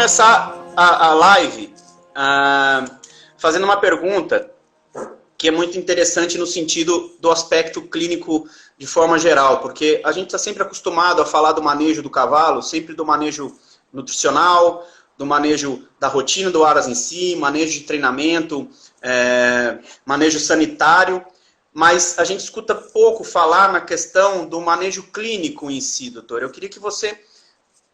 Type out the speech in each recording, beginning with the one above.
começar a live fazendo uma pergunta que é muito interessante no sentido do aspecto clínico de forma geral, porque a gente está sempre acostumado a falar do manejo do cavalo, sempre do manejo nutricional, do manejo da rotina do aras em si, manejo de treinamento, manejo sanitário, mas a gente escuta pouco falar na questão do manejo clínico em si, doutor. Eu queria que você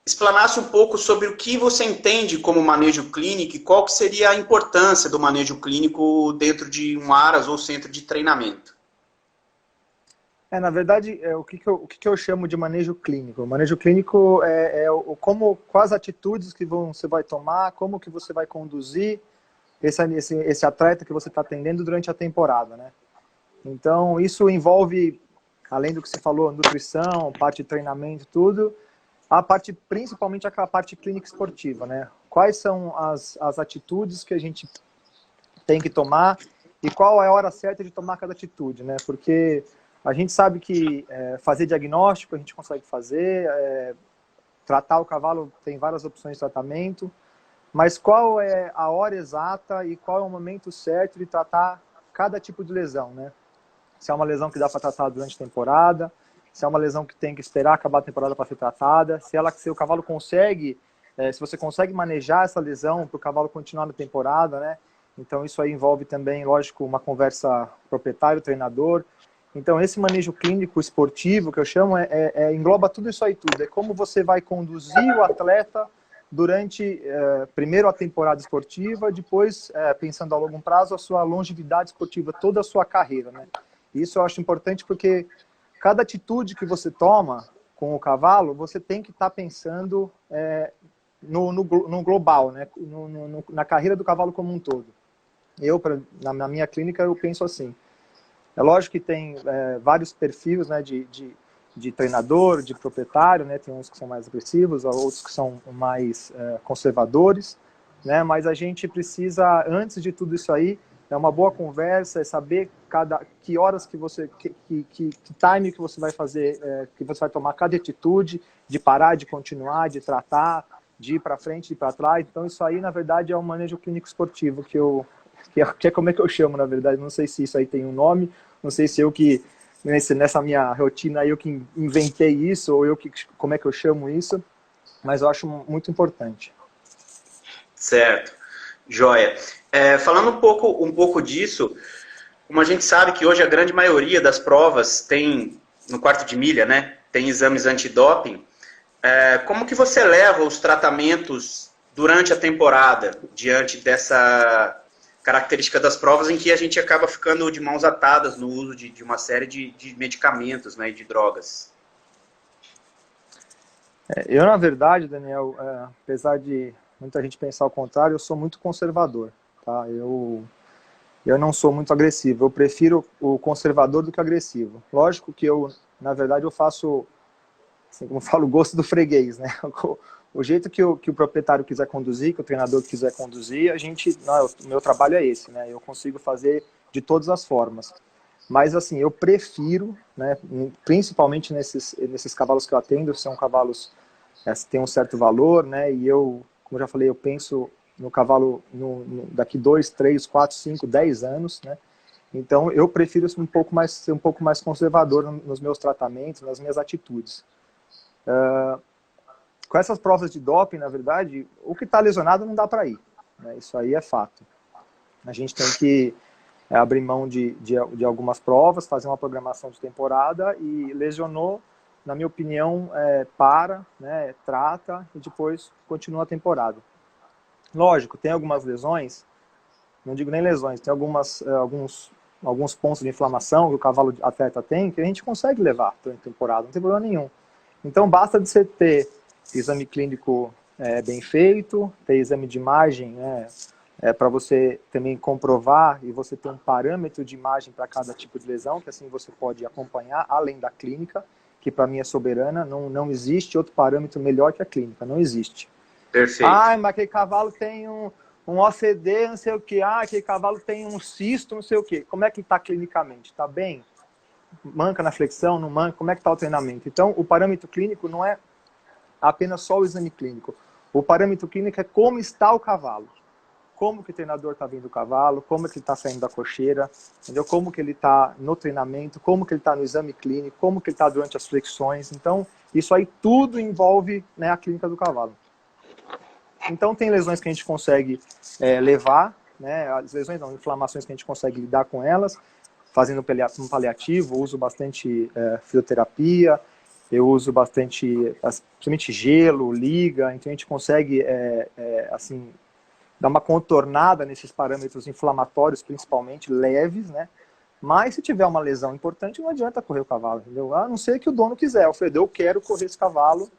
explanasse um pouco sobre o que você entende como manejo clínico e qual que seria a importância do manejo clínico dentro de um aras ou centro de treinamento. Na verdade, o que eu chamo de manejo clínico? O manejo clínico quais atitudes que você vai tomar, como que você vai conduzir esse atleta que você está atendendo durante a temporada, né? Então, isso envolve, além do que você falou, nutrição, parte de treinamento, tudo, principalmente aquela parte clínica esportiva, né? Quais são as atitudes que a gente tem que tomar e qual é a hora certa de tomar cada atitude, né? Porque a gente sabe que fazer diagnóstico a gente consegue fazer, tratar o cavalo tem várias opções de tratamento, mas qual é a hora exata e qual é o momento certo de tratar cada tipo de lesão, né? Se é uma lesão que dá para tratar durante a temporada, se é uma lesão que tem que esperar acabar a temporada para ser tratada, se o cavalo consegue, se você consegue manejar essa lesão para o cavalo continuar na temporada, né? Então isso aí envolve também, lógico, uma conversa proprietário-treinador. Então esse manejo clínico esportivo, que eu chamo, engloba tudo isso aí tudo. É como você vai conduzir o atleta durante, primeiro a temporada esportiva, depois, pensando a longo prazo, a sua longevidade esportiva, toda a sua carreira, né? Isso eu acho importante porque cada atitude que você toma com o cavalo, você tem que estar pensando no global, né? Na carreira do cavalo como um todo. Na minha clínica, eu penso assim. É lógico que tem vários perfis, né, de treinador, de proprietário, né? Tem uns que são mais agressivos, outros que são mais conservadores, né? Mas a gente precisa, antes de tudo isso aí, uma boa conversa, saber que horas que time que você vai fazer, que você vai tomar cada atitude, de parar, de continuar, de tratar, de ir para frente, de ir para trás. Então isso aí, na verdade, é um manejo clínico esportivo que é como é que eu chamo, na verdade. Não sei se isso aí tem um nome, não sei se eu que nessa minha rotina aí eu que inventei isso ou como é que eu chamo isso, mas eu acho muito importante. Certo, joia. Falando um pouco disso, como a gente sabe que hoje a grande maioria das provas tem, no quarto de milha, né, tem exames antidoping, como que você leva os tratamentos durante a temporada, diante dessa característica das provas em que a gente acaba ficando de mãos atadas no uso de uma série de medicamentos, né, e de drogas? Eu, na verdade, Daniel, apesar de muita gente pensar o contrário, eu sou muito conservador, tá? Eu não sou muito agressivo, eu prefiro o conservador do que o agressivo. Lógico que na verdade, eu faço, assim como eu falo, o gosto do freguês, né? O jeito que o proprietário quiser conduzir, que o treinador quiser conduzir, o meu trabalho é esse, né? Eu consigo fazer de todas as formas. Mas, assim, eu prefiro, né, principalmente nesses cavalos que eu atendo, são cavalos que têm um certo valor, né? E como eu já falei, eu penso no cavalo daqui 2, 3, 4, 5, 10 anos, né? Então, eu prefiro ser um pouco mais conservador nos meus tratamentos, nas minhas atitudes. Com essas provas de doping, na verdade, o que está lesionado não dá para ir, né? Isso aí é fato. A gente tem que abrir mão de algumas provas, fazer uma programação de temporada e lesionou, na minha opinião, né, trata e depois continua a temporada. Lógico, tem algumas lesões, não digo nem lesões, tem alguns pontos de inflamação que o cavalo atleta tem que a gente consegue levar durante a temporada, não tem problema nenhum. Então basta de você ter exame clínico bem feito, ter exame de imagem, né, para você também comprovar e você ter um parâmetro de imagem para cada tipo de lesão, que assim você pode acompanhar além da clínica, que para mim é soberana, não existe outro parâmetro melhor que a clínica, não existe. Perfeito. Mas aquele cavalo tem um OCD, não sei o que, aquele cavalo tem um cisto, não sei o que. Como é que está clinicamente? Está bem? Manca na flexão, não manca? Como é que está o treinamento? Então, o parâmetro clínico não é apenas só o exame clínico. O parâmetro clínico é como está o cavalo. Como que o treinador está vendo o cavalo, como que ele está saindo da cocheira, entendeu? Como que ele está no treinamento, como que ele está no exame clínico, como que ele está durante as flexões. Então, isso aí tudo envolve, né, a clínica do cavalo. Então, tem lesões que a gente consegue levar, né, as lesões não, inflamações que a gente consegue lidar com elas, fazendo um paliativo, uso bastante fisioterapia, eu uso bastante, principalmente gelo, liga, então a gente consegue, assim, dar uma contornada nesses parâmetros inflamatórios, principalmente leves, né? Mas se tiver uma lesão importante, não adianta correr o cavalo, entendeu? A não ser que o dono quiser. Alfredo, eu quero correr esse cavalo,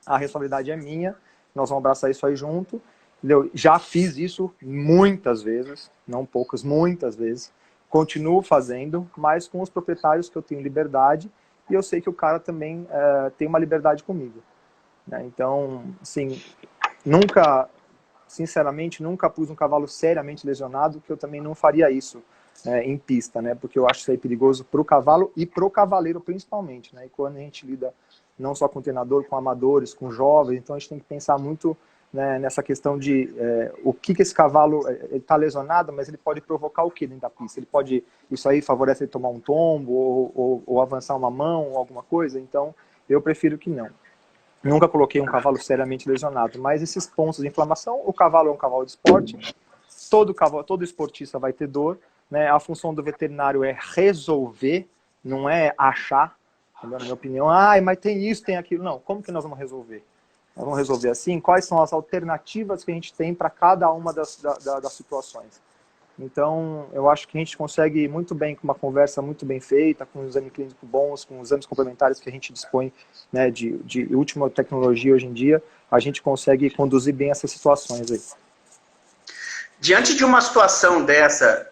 a responsabilidade é minha, nós vamos abraçar isso aí junto, entendeu? Já fiz isso muitas vezes, não poucas, muitas vezes. Continuo fazendo, mas com os proprietários que eu tenho liberdade, e eu sei que o cara também tem uma liberdade comigo, né? Então, assim, sinceramente, nunca pus um cavalo seriamente lesionado, que eu também não faria isso em pista, né? Porque eu acho isso aí perigoso para o cavalo e para o cavaleiro principalmente, né? E quando a gente lida não só com treinador, com amadores, com jovens, então a gente tem que pensar muito, né, nessa questão de o que esse cavalo está lesionado, mas ele pode provocar o que dentro da pista? Ele pode, isso aí favorece ele tomar um tombo ou avançar uma mão ou alguma coisa, então eu prefiro que não. Nunca coloquei um cavalo seriamente lesionado, mas esses pontos de inflamação, o cavalo é um cavalo de esporte, todo esportista vai ter dor, né? A função do veterinário é resolver, não é achar, entendeu? Na minha opinião, mas tem isso, tem aquilo. Não, como que nós vamos resolver? Nós vamos resolver assim? Quais são as alternativas que a gente tem para cada uma das situações? Então, eu acho que a gente consegue muito bem, com uma conversa muito bem feita, com um exame clínico bons, com exames complementares que a gente dispõe, né, de última tecnologia hoje em dia, a gente consegue conduzir bem essas situações aí. Diante de uma situação dessa,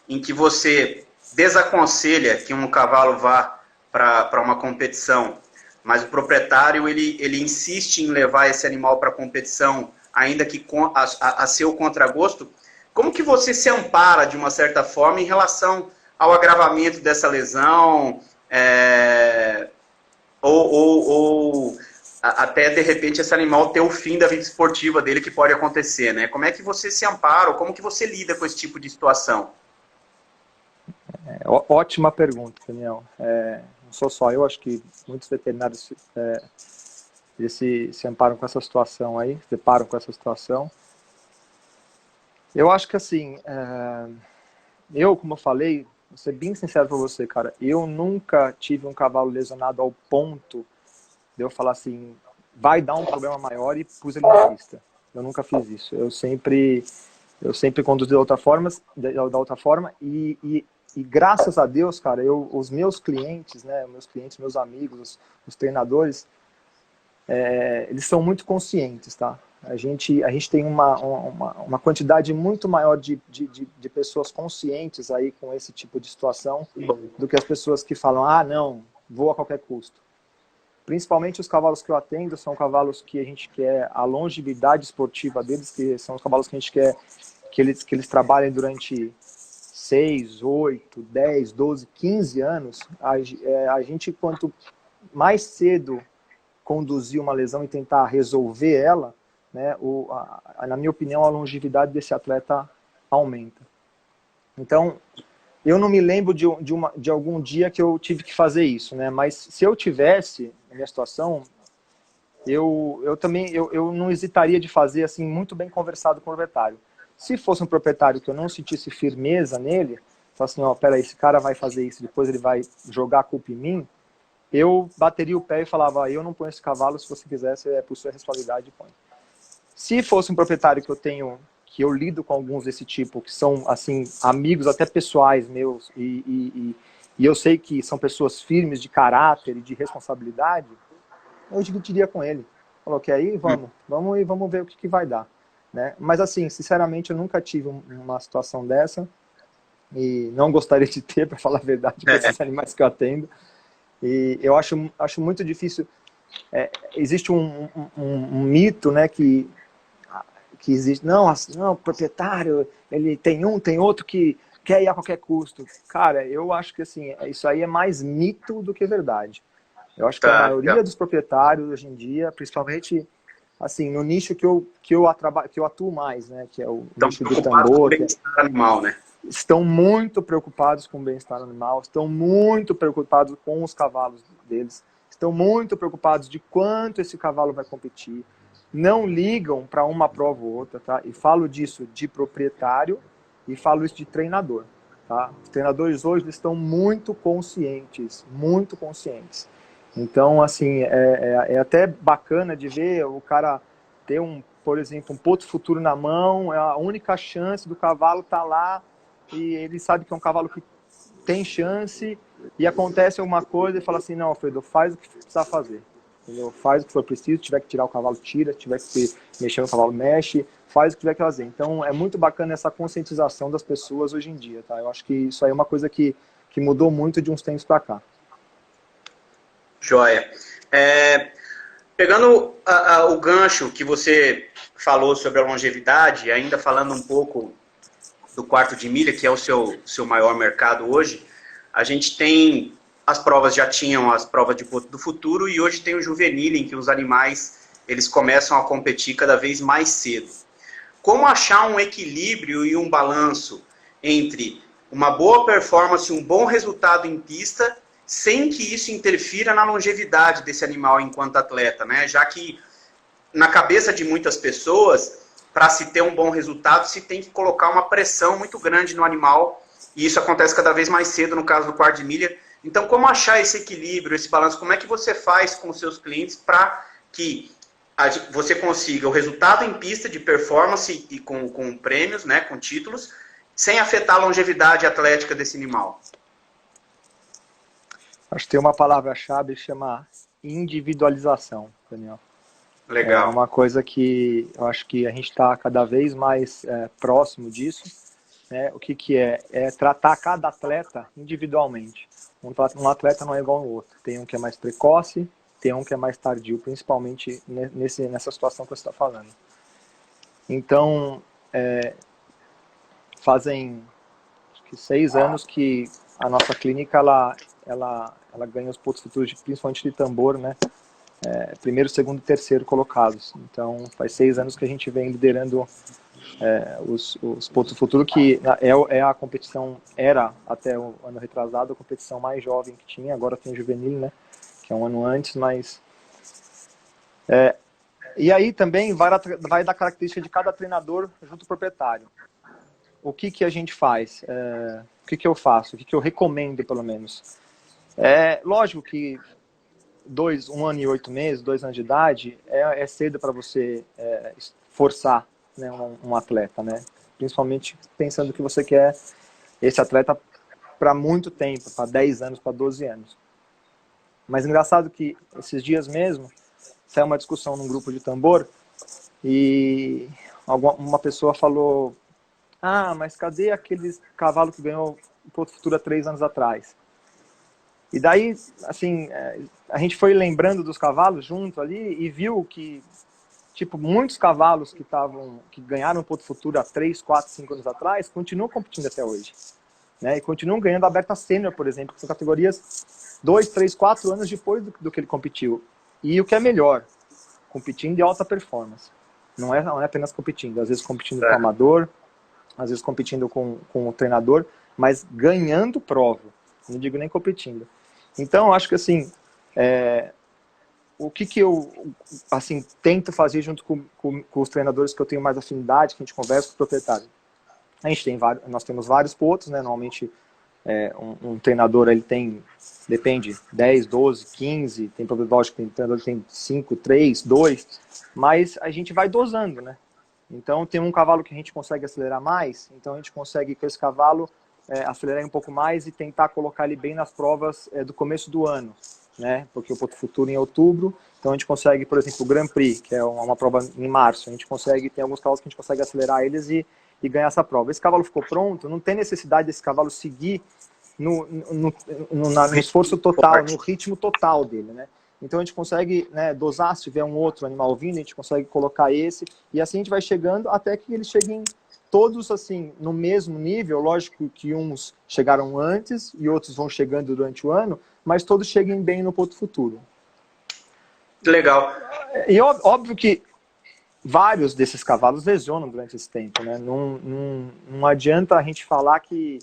em que você desaconselha que um cavalo vá para uma competição, mas o proprietário ele insiste em levar esse animal para a competição, ainda que a seu contragosto, como que você se ampara, de uma certa forma, em relação ao agravamento dessa lesão, ou até, de repente, esse animal ter o fim da vida esportiva dele, que pode acontecer, né? Como é que você se ampara, ou como que você lida com esse tipo de situação? Ótima pergunta, Daniel. Não sou só eu, acho que muitos veterinários eles se amparam com essa situação aí, se deparam com essa situação. Eu acho que assim, como eu falei, vou ser bem sincero para você, cara, eu nunca tive um cavalo lesionado ao ponto de eu falar assim, vai dar um problema maior e pus ele na pista. Eu nunca fiz isso. Eu sempre conduzi da outra forma e graças a Deus, cara, os meus clientes, né, meus amigos, os treinadores, eles são muito conscientes, tá? A gente tem uma quantidade muito maior de pessoas conscientes aí com esse tipo de situação do que as pessoas que falam, não, vou a qualquer custo. Principalmente os cavalos que eu atendo são cavalos que a gente quer a longevidade esportiva deles, que são os cavalos que a gente quer que eles trabalhem durante 6, 8, 10, 12, 15 anos. A gente, quanto mais cedo conduzir uma lesão e tentar resolver ela, né, na minha opinião, a longevidade desse atleta aumenta. Então, eu não me lembro de algum dia que eu tive que fazer isso, né? Mas se eu tivesse, na minha situação, eu também não hesitaria de fazer assim, muito bem conversado com o proprietário. Se fosse um proprietário que eu não sentisse firmeza nele, falar assim, peraí, esse cara vai fazer isso, depois ele vai jogar a culpa em mim, eu bateria o pé e falava, eu não ponho esse cavalo, se você quisesse, é por sua responsabilidade, põe. Se fosse um proprietário que eu lido com alguns desse tipo, que são, assim, amigos até pessoais meus, e eu sei que são pessoas firmes de caráter e de responsabilidade, eu dividiria com ele. Falou, ok, aí vamos ver o que vai dar. Né? Mas, assim, sinceramente, eu nunca tive uma situação dessa, e não gostaria de ter, para falar a verdade, com esses animais que eu atendo. E eu acho muito difícil. Existe um mito, né, que existe. Não, o proprietário, ele tem outro que quer ir a qualquer custo. Cara, eu acho que assim, isso aí é mais mito do que verdade. Eu acho que a maioria dos proprietários hoje em dia, principalmente assim, no nicho que eu atuo mais, né? Que é o Estão nicho do preocupados com o tambor. bem-estar animal, né? Estão muito preocupados com o bem-estar animal, estão muito preocupados com os cavalos deles, estão muito preocupados de quanto esse cavalo vai competir, não ligam para uma prova ou outra, tá? E falo disso de proprietário e falo isso de treinador, tá? Os treinadores hoje estão muito conscientes, muito conscientes. Então, assim, é até bacana de ver o cara ter por exemplo, um Potro Futuro na mão, é a única chance do cavalo estar lá, e ele sabe que é um cavalo que tem chance, e acontece alguma coisa e fala assim, não, Alfredo, faz o que precisar fazer. Entendeu? Faz o que for preciso, tiver que tirar o cavalo, tira, tiver que mexer no cavalo, mexe, faz o que tiver que fazer. Então é muito bacana essa conscientização das pessoas hoje em dia, tá? Eu acho que isso aí é uma coisa que mudou muito de uns tempos para cá. Joia. Pegando o gancho que você falou sobre a longevidade, ainda falando um pouco do quarto de milha, que é o seu maior mercado hoje, a gente tem as provas, já tinham as provas de Potro do Futuro, e hoje tem o juvenil, em que os animais eles começam a competir cada vez mais cedo. Como achar um equilíbrio e um balanço entre uma boa performance, um bom resultado em pista, sem que isso interfira na longevidade desse animal enquanto atleta, né? Já que na cabeça de muitas pessoas, para se ter um bom resultado, se tem que colocar uma pressão muito grande no animal, e isso acontece cada vez mais cedo no caso do quarto de milha. Então, como achar esse equilíbrio, esse balanço? Como é que você faz com os seus clientes para que você consiga o resultado em pista de performance e com prêmios, né, com títulos, sem afetar a longevidade atlética desse animal? Acho que tem uma palavra-chave que chama individualização, Daniel. Legal. É uma coisa que eu acho que a gente está cada vez mais próximo disso, né? O que é? É tratar cada atleta individualmente. Um atleta não é igual ao outro. Tem um que é mais precoce, tem um que é mais tardio, principalmente nessa situação que você está falando. Então, fazem acho que 6 anos que a nossa clínica ela ganha os Potros Futuros, principalmente de tambor, né? Primeiro, segundo e terceiro colocados. Então, faz 6 anos que a gente vem liderando os Potros Futuro, que é a competição, era até o ano retrasado, a competição mais jovem que tinha, agora tem o juvenil, né? Que é um ano antes, mas... e aí também vai da característica de cada treinador junto ao proprietário. O que a gente faz? O que eu faço? O que eu recomendo, pelo menos? Lógico que 1 ano e 8 meses, 2 anos de idade, é cedo para você forçar, né, um atleta, né? Principalmente pensando que você quer esse atleta para muito tempo, para 10 anos, para 12 anos. Mas engraçado que esses dias mesmo, saiu uma discussão num grupo de tambor e uma pessoa falou: ah, mas cadê aquele cavalo que ganhou o Potro Futuro há 3 anos atrás? E daí, assim, a gente foi lembrando dos cavalos junto ali e viu que, tipo, muitos cavalos que ganharam o Potro Futuro há 3, 4, 5 anos atrás, continuam competindo até hoje. Né? E continuam ganhando a Aberta Sênior, por exemplo, que são categorias 2, 3, 4 anos depois do que ele competiu. E o que é melhor, competindo de alta performance. Não é apenas competindo, às vezes competindo com o amador, às vezes competindo com o treinador, mas ganhando prova. Não digo nem competindo. Então, acho que assim, o que eu assim, tento fazer junto com os treinadores que eu tenho mais afinidade, que a gente conversa com o proprietário. Nós temos vários potros, né? Normalmente um treinador ele tem, depende, 10, 12, 15, tem lógico que tem treinador que tem 5, 3, 2, mas a gente vai dosando, né? Então tem um cavalo que a gente consegue acelerar mais, então a gente consegue com esse cavalo acelerar um pouco mais e tentar colocar ele bem nas provas do começo do ano, né? Porque o Potro Futuro em outubro, então a gente consegue, por exemplo, o Grand Prix, que é uma prova em março, a gente consegue, tem alguns cavalos que a gente consegue acelerar eles e ganhar essa prova. Esse cavalo ficou pronto, não tem necessidade desse cavalo seguir no esforço total, no ritmo total dele, né? Então a gente consegue, né, dosar, se tiver um outro animal vindo, a gente consegue colocar esse, e assim a gente vai chegando até que eles cheguem todos assim no mesmo nível. Lógico que uns chegaram antes e outros vão chegando durante o ano, mas todos cheguem bem no Potro Futuro. Legal. E óbvio que vários desses cavalos lesionam durante esse tempo, né? Não adianta a gente falar que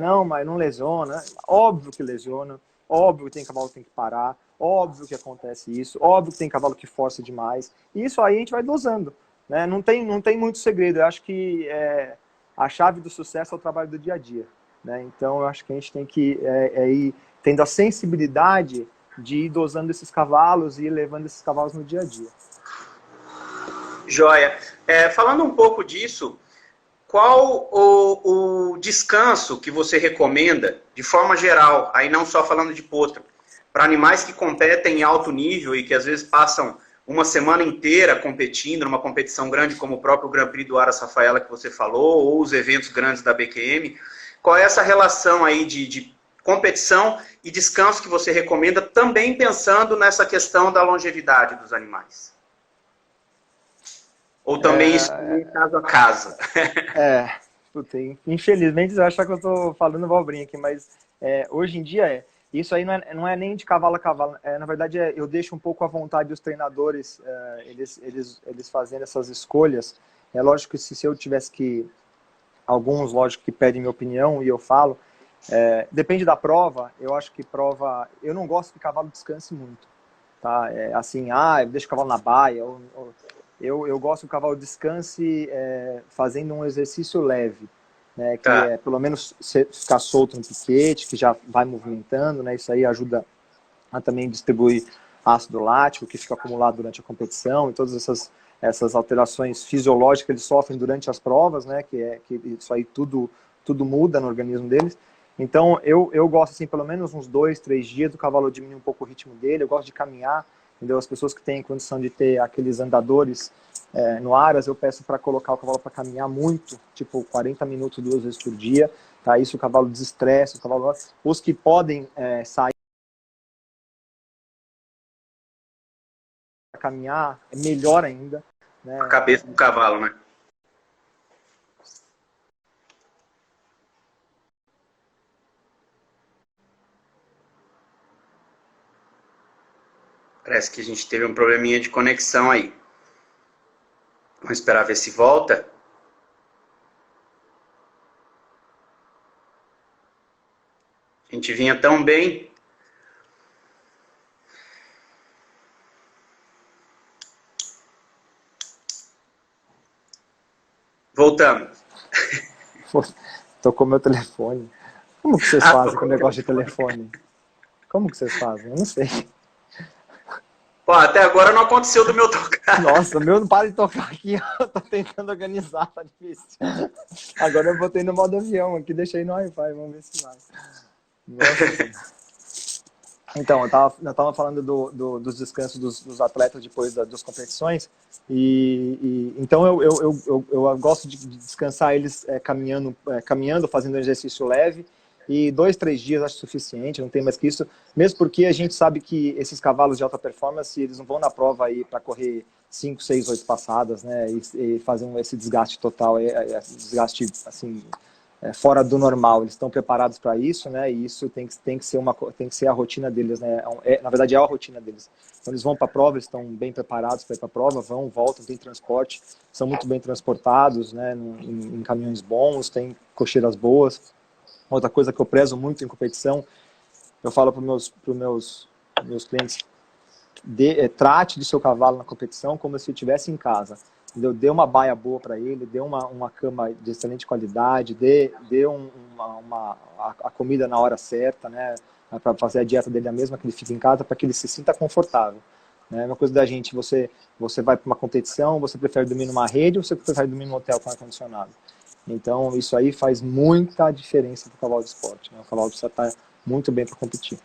não, mas não lesiona. Óbvio que lesiona, óbvio que tem cavalo que tem que parar, óbvio que acontece isso, óbvio que tem cavalo que força demais. E isso aí a gente vai dosando, né? Não tem muito segredo. Eu acho que a chave do sucesso é o trabalho do dia a dia, né? Então eu acho que a gente tem que ir tendo a sensibilidade de ir dosando esses cavalos e ir levando esses cavalos no dia a dia. Joia. Falando um pouco disso, qual o descanso que você recomenda, de forma geral, aí não só falando de potro, para animais que competem em alto nível e que às vezes passam uma semana inteira competindo numa competição grande como o próprio Grand Prix do Aras Rafaela que você falou, ou os eventos grandes da BQM, qual é essa relação aí de competição e descanso que você recomenda, também pensando nessa questão da longevidade dos animais? Ou também isso é caso a caso? Infelizmente você vai achar que eu estou falando abobrinha aqui, mas hoje em dia isso aí não é nem de cavalo a cavalo. Na verdade, eu deixo um pouco à vontade os treinadores, eles fazendo essas escolhas. É lógico que se eu tivesse que... Alguns, lógico, que pedem minha opinião e eu falo. Depende da prova. Eu acho que prova... Eu não gosto que cavalo descanse muito. Tá? Assim, deixa o cavalo na baia. Eu gosto que o cavalo descanse fazendo um exercício leve, né? Que é pelo menos ficar solto no piquete, que já vai movimentando, né? Isso aí ajuda a também distribuir ácido lático que fica acumulado durante a competição, e todas essas alterações fisiológicas que eles sofrem durante as provas, né? Que isso aí tudo muda no organismo deles. Então eu gosto assim, pelo menos uns 2, 3 dias do cavalo diminuir um pouco o ritmo dele. Eu gosto de caminhar. Entendeu? As pessoas que têm condição de ter aqueles andadores no Aras, eu peço para colocar o cavalo para caminhar muito, tipo 40 minutos 2 vezes por dia, tá? Isso o cavalo desestressa, os que podem sair para caminhar, é melhor ainda, né? A cabeça do cavalo, né? Parece que a gente teve um probleminha de conexão aí. Vamos esperar ver se volta. A gente vinha tão bem. Voltamos. Tocou meu telefone. Como que vocês fazem com o negócio de telefone? Como que vocês fazem? Eu não sei. Pô, até agora não aconteceu do meu tocar. Nossa, o meu não para de tocar aqui. Eu tô tentando organizar, tá difícil. Agora eu botei no modo avião aqui, deixei no Wi-Fi, vamos ver se vai. Nossa. Então, eu tava falando dos descansos dos atletas depois das competições. Então eu gosto de descansar eles caminhando, fazendo um exercício leve. E 2, 3 dias acho suficiente, não tem mais que isso. Mesmo porque a gente sabe que esses cavalos de alta performance, eles não vão na prova aí para correr 5, 6, 8 passadas, né? E fazer esse desgaste total, desgaste assim, fora do normal. Eles estão preparados para isso, né? E isso tem que ser a rotina deles, né? Na verdade é a rotina deles. Então eles vão para a prova, eles estão bem preparados para ir para a prova, voltam, tem transporte, são muito bem transportados, né? Em caminhões bons, tem cocheiras boas. Outra coisa que eu prezo muito em competição, eu falo para os meus clientes, trate de seu cavalo na competição como se estivesse em casa. Entendeu? Dê uma baia boa para ele, dê uma cama de excelente qualidade, dê a comida na hora certa, né? Para fazer a dieta dele a mesma que ele fica em casa, para que ele se sinta confortável. Né? Uma coisa da gente, você vai para uma competição, você prefere dormir numa rede ou você prefere dormir num hotel com ar-condicionado? Então, isso aí faz muita diferença para o cavalo de esporte. Né? O cavalo precisa estar muito bem para competir.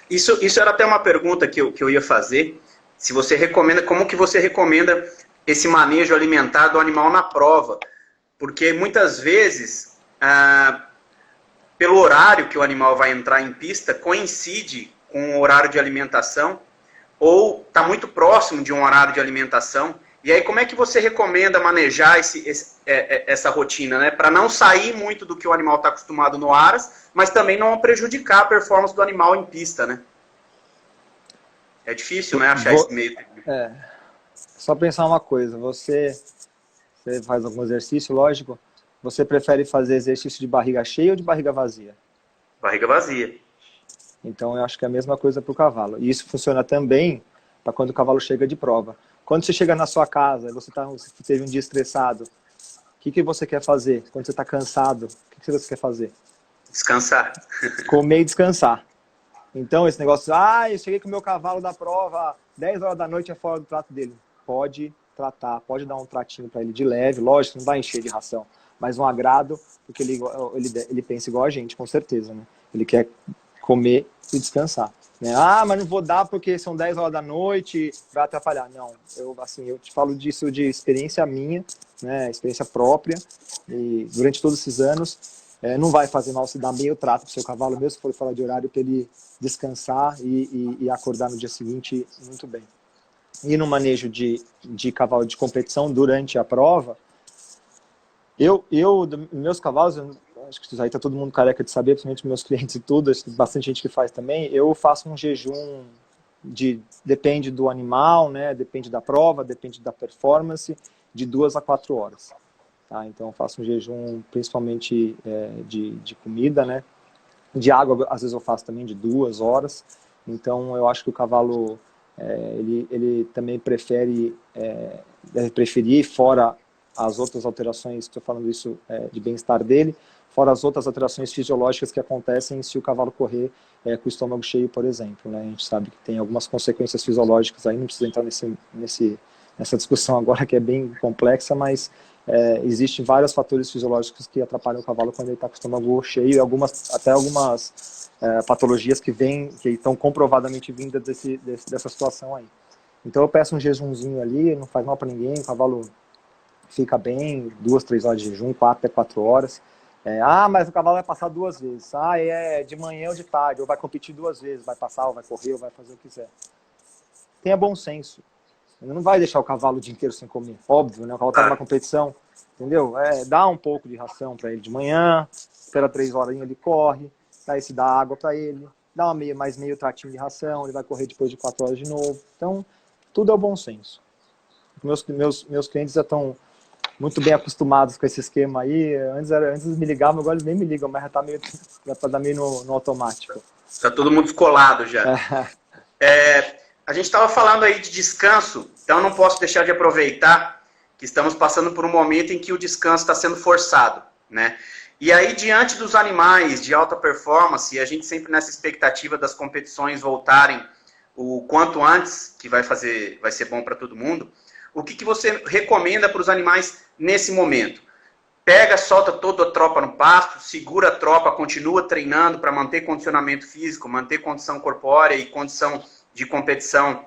Isso era até uma pergunta que eu ia fazer. Se você recomenda, como que você recomenda esse manejo alimentar do animal na prova? Porque muitas vezes, pelo horário que o animal vai entrar em pista, coincide com o horário de alimentação, ou está muito próximo de um horário de alimentação. E aí, como é que você recomenda manejar essa rotina, né? Para não sair muito do que o animal está acostumado no Aras, mas também não prejudicar a performance do animal em pista, né? É difícil, né? Achar esse meio. Só pensar uma coisa, você faz algum exercício, lógico, você prefere fazer exercício de barriga cheia ou de barriga vazia? Barriga vazia. Então, eu acho que é a mesma coisa para o cavalo. E isso funciona também para quando o cavalo chega de prova. Quando você chega na sua casa, você teve um dia estressado, o que você quer fazer? Quando você está cansado, o que você quer fazer? Descansar. Comer e descansar. Então, esse negócio, eu cheguei com o meu cavalo da prova, 10 horas da noite é fora do trato dele. Pode tratar, pode dar um tratinho para ele de leve, lógico, não vai encher de ração, mas um agrado, porque ele pensa igual a gente, com certeza, né? Ele quer comer e descansar. Né? Mas não vou dar porque são 10 horas da noite, vai atrapalhar. Não, eu te falo disso de experiência minha, né? Experiência própria, e durante todos esses anos, não vai fazer mal se dar meio trato pro seu cavalo, mesmo se for fora de horário, para ele descansar e acordar no dia seguinte muito bem. E no manejo de cavalo de competição durante a prova, meus cavalos, acho que isso aí tá todo mundo careca de saber, principalmente meus clientes e tudo, acho que bastante gente que faz também, eu faço um jejum depende do animal, né? Depende da prova, depende da performance, de 2 a 4 horas. Tá? Então eu faço um jejum principalmente de comida, né? De água, às vezes eu faço também de 2 horas. Então eu acho que o cavalo ele também deve preferir, fora as outras alterações, estou falando isso de bem-estar dele, fora as outras alterações fisiológicas que acontecem se o cavalo correr com o estômago cheio, por exemplo. Né? A gente sabe que tem algumas consequências fisiológicas aí, não precisa entrar nessa discussão agora que é bem complexa, mas existem vários fatores fisiológicos que atrapalham o cavalo quando ele está com o estômago cheio, e até algumas patologias que estão comprovadamente vindas dessa situação aí. Então eu peço um jejumzinho ali, não faz mal para ninguém, o cavalo fica bem, 2, 3 horas de jejum, 4 até 4 horas. Mas o cavalo vai passar 2 vezes. De manhã ou de tarde, ou vai competir 2 vezes, vai passar, ou vai correr, ou vai fazer o que quiser. Tenha bom senso. Ele não vai deixar o cavalo o dia inteiro sem comer, óbvio, né? O cavalo tá numa competição, entendeu? Dá um pouco de ração para ele de manhã, espera 3 horas ele corre, daí se dá água para ele, dá mais meio tratinho de ração, ele vai correr depois de 4 horas de novo. Então, tudo é o bom senso. Meus clientes já estão muito bem acostumados com esse esquema aí. Antes me ligavam, agora eles nem me ligam, mas já tá meio no automático. Tá todo mundo descolado já. A gente estava falando aí de descanso, então não posso deixar de aproveitar que estamos passando por um momento em que o descanso está sendo forçado, né? E aí, diante dos animais de alta performance, a gente sempre nessa expectativa das competições voltarem o quanto antes, que vai ser bom para todo mundo, o que você recomenda para os animais nesse momento? Pega, solta toda a tropa no pasto, segura a tropa, continua treinando para manter condicionamento físico, manter condição corpórea e condição de competição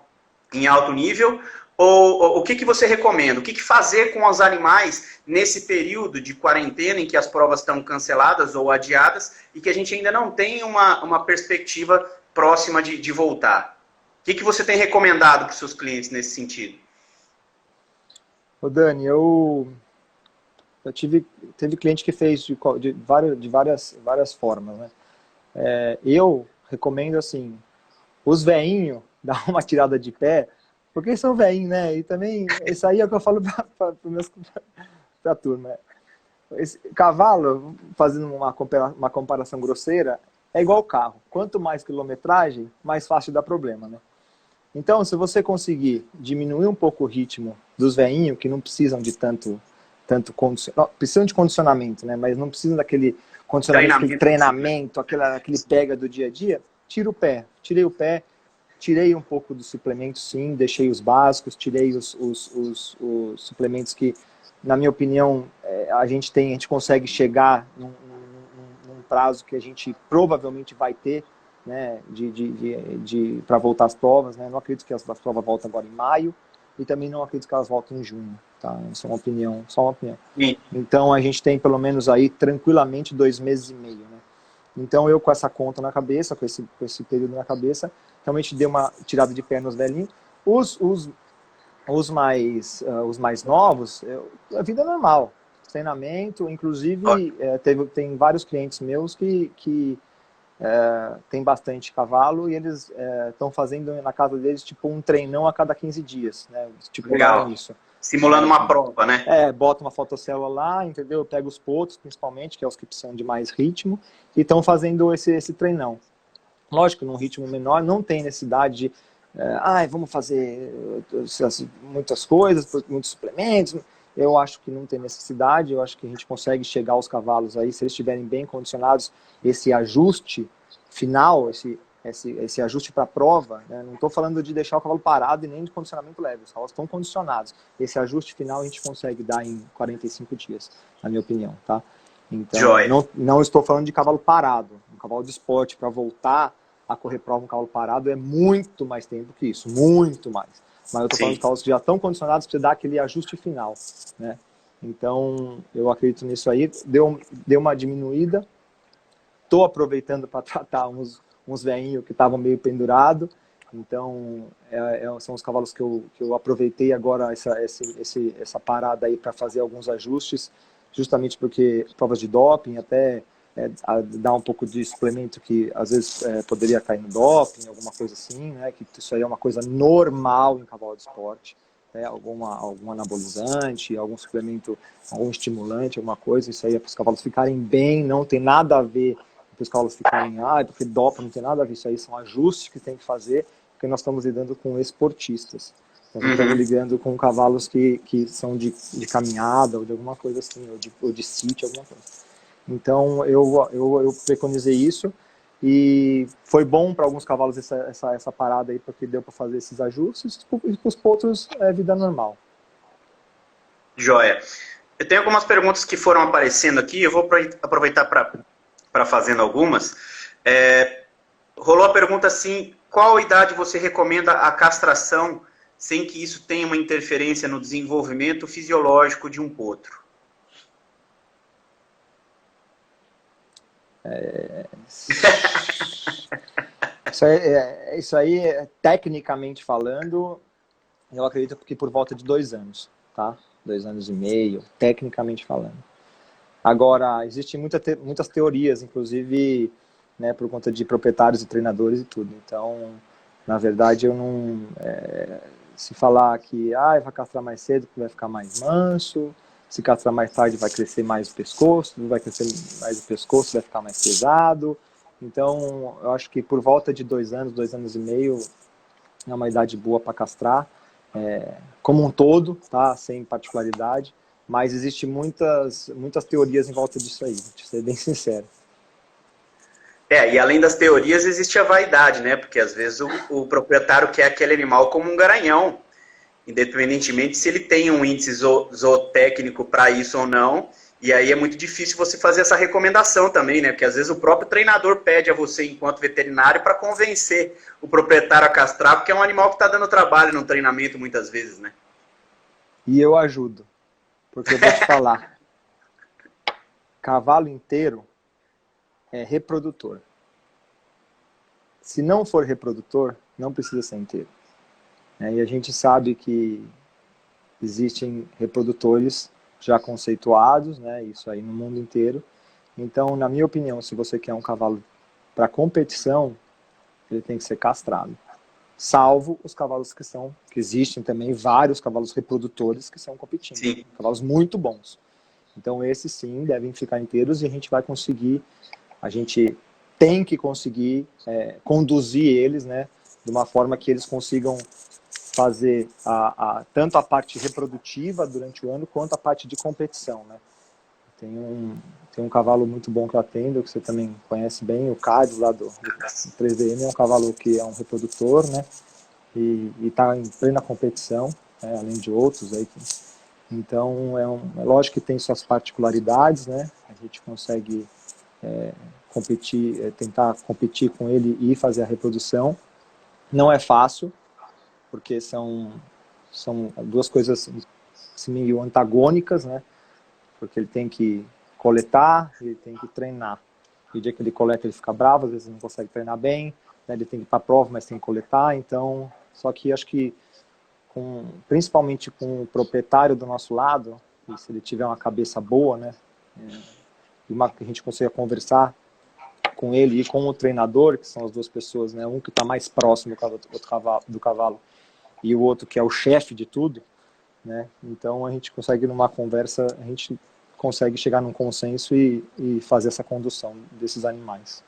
em alto nível? Ou o que você recomenda? O que fazer com os animais nesse período de quarentena em que as provas estão canceladas ou adiadas e que a gente ainda não tem uma perspectiva próxima de voltar? O que você tem recomendado para os seus clientes nesse sentido? Ô Dani, teve cliente que fez de várias formas, né? Eu recomendo assim, os veinhos dar uma tirada de pé, porque eles são veinhos, né? E também, isso aí é o que eu falo pra turma. Esse cavalo, fazendo uma comparação grosseira, é igual carro. Quanto mais quilometragem, mais fácil dá problema, né? Então, se você conseguir diminuir um pouco o ritmo dos veinhos, que não precisam de tanto condicionamento, precisam de condicionamento, né? Mas não precisam daquele condicionamento, aquele treinamento, aquele pega do dia a dia, tirei o pé, tirei um pouco dos suplementos, sim, deixei os básicos, tirei os suplementos que, na minha opinião, a gente consegue chegar num prazo que a gente provavelmente vai ter, né, para voltar às provas, né? Não acredito que as provas voltem agora em maio e também não acredito que elas voltem em junho, tá? Isso é uma opinião, só uma opinião. Sim. Então a gente tem pelo menos aí tranquilamente 2 meses e meio, né? Então eu com essa conta na cabeça, com esse período na cabeça, realmente dei uma tirada de pé nos velhinhos. Os mais novos, a vida é normal, treinamento, inclusive tem vários clientes meus que tem bastante cavalo e eles estão fazendo na casa deles tipo um treinão a cada 15 dias, né? Estipularam isso. Simulando uma prova, né? Bota uma fotocélula lá, entendeu? Pega os potros, principalmente, que é os que precisam de mais ritmo, e estão fazendo esse treinão. Lógico, num ritmo menor, não tem necessidade de vamos fazer muitas coisas, muitos suplementos. Eu acho que não tem necessidade, eu acho que a gente consegue chegar aos cavalos aí, se eles estiverem bem condicionados, esse ajuste final, esse ajuste para a prova, né? Não estou falando de deixar o cavalo parado e nem de condicionamento leve, os cavalos estão condicionados. Esse ajuste final a gente consegue dar em 45 dias, na minha opinião, tá? Então, não estou falando de cavalo parado. Um cavalo de esporte para voltar a correr prova um cavalo parado é muito mais tempo que isso, muito mais. Mas eu estou falando de cavalos que já estão condicionados para você dar aquele ajuste final, né? Então, eu acredito nisso aí. Deu uma diminuída. Estou aproveitando para tratar uns velhinhos que estavam meio pendurados. Então, são os cavalos que eu aproveitei agora essa parada aí para fazer alguns ajustes, justamente porque provas de doping, até dar um pouco de suplemento que às vezes poderia cair no doping, alguma coisa assim, né? Que isso aí é uma coisa normal em cavalo de esporte, né? Algum anabolizante, algum suplemento, algum estimulante, alguma coisa, isso aí é para os cavalos ficarem bem, não tem nada a ver para os cavalos ficarem, porque dopa, não tem nada a ver, isso aí são ajustes que tem que fazer, porque nós estamos lidando com esportistas. Nós estamos lidando com cavalos que são de caminhada ou de alguma coisa assim, ou de sítio, alguma coisa. Então, eu preconizei isso e foi bom para alguns cavalos essa parada aí, porque deu para fazer esses ajustes, e para os potros é vida normal. Joia. Eu tenho algumas perguntas que foram aparecendo aqui, eu vou aproveitar para fazendo algumas. Rolou a pergunta assim, qual idade você recomenda a castração sem que isso tenha uma interferência no desenvolvimento fisiológico de um potro? Isso aí, tecnicamente falando, eu acredito que por volta de 2 anos, tá? 2 anos e meio, tecnicamente falando. Agora, existem muitas teorias, inclusive, né, por conta de proprietários e treinadores e tudo. Então, na verdade, eu não... se falar que vai castrar mais cedo, vai ficar mais manso, se castrar mais tarde vai crescer mais o pescoço, vai crescer mais o pescoço, vai ficar mais pesado. Então, eu acho que por volta de 2 anos, 2 anos e meio, é uma idade boa para castrar, como um todo, tá? Sem particularidade, mas existe muitas teorias em volta disso aí, vou ser bem sincero. E além das teorias existe a vaidade, né? Porque às vezes o proprietário quer aquele animal como um garanhão, independentemente se ele tem um índice zootécnico para isso ou não, e aí é muito difícil você fazer essa recomendação também, né? Porque às vezes o próprio treinador pede a você, enquanto veterinário, para convencer o proprietário a castrar, porque é um animal que está dando trabalho no treinamento muitas vezes, né? E eu ajudo, porque eu vou te falar, cavalo inteiro é reprodutor. Se não for reprodutor, não precisa ser inteiro. E a gente sabe que existem reprodutores já conceituados, né, isso aí no mundo inteiro. Então, na minha opinião, se você quer um cavalo para competição, ele tem que ser castrado. Salvo os cavalos que existem também vários cavalos reprodutores que são competindo. Sim. Cavalos muito bons. Então, esses sim devem ficar inteiros e a gente tem que conseguir conduzir eles, né, de uma forma que eles consigam fazer tanto a parte reprodutiva durante o ano, quanto a parte de competição, né? Tem um cavalo muito bom que eu atendo, que você também conhece bem, o Cádio, lá do 3DM, é um cavalo que é um reprodutor, né? E está em plena competição, né? Além de outros aí. Então, é lógico que tem suas particularidades, né? A gente consegue tentar competir com ele e fazer a reprodução. Não é fácil, porque são duas coisas assim, meio antagônicas, né? Porque ele tem que coletar, ele tem que treinar. E o dia que ele coleta, ele fica bravo, às vezes não consegue treinar bem, né? Ele tem que ir para a prova, mas tem que coletar. Então, só que acho que, principalmente com o proprietário do nosso lado, e se ele tiver uma cabeça boa, né? Que a gente consiga conversar com ele e com o treinador, que são as duas pessoas, né? Um que está mais próximo do cavalo e o outro que é o chefe de tudo, né? Então a gente consegue, numa conversa, a gente consegue chegar num consenso e fazer essa condução desses animais.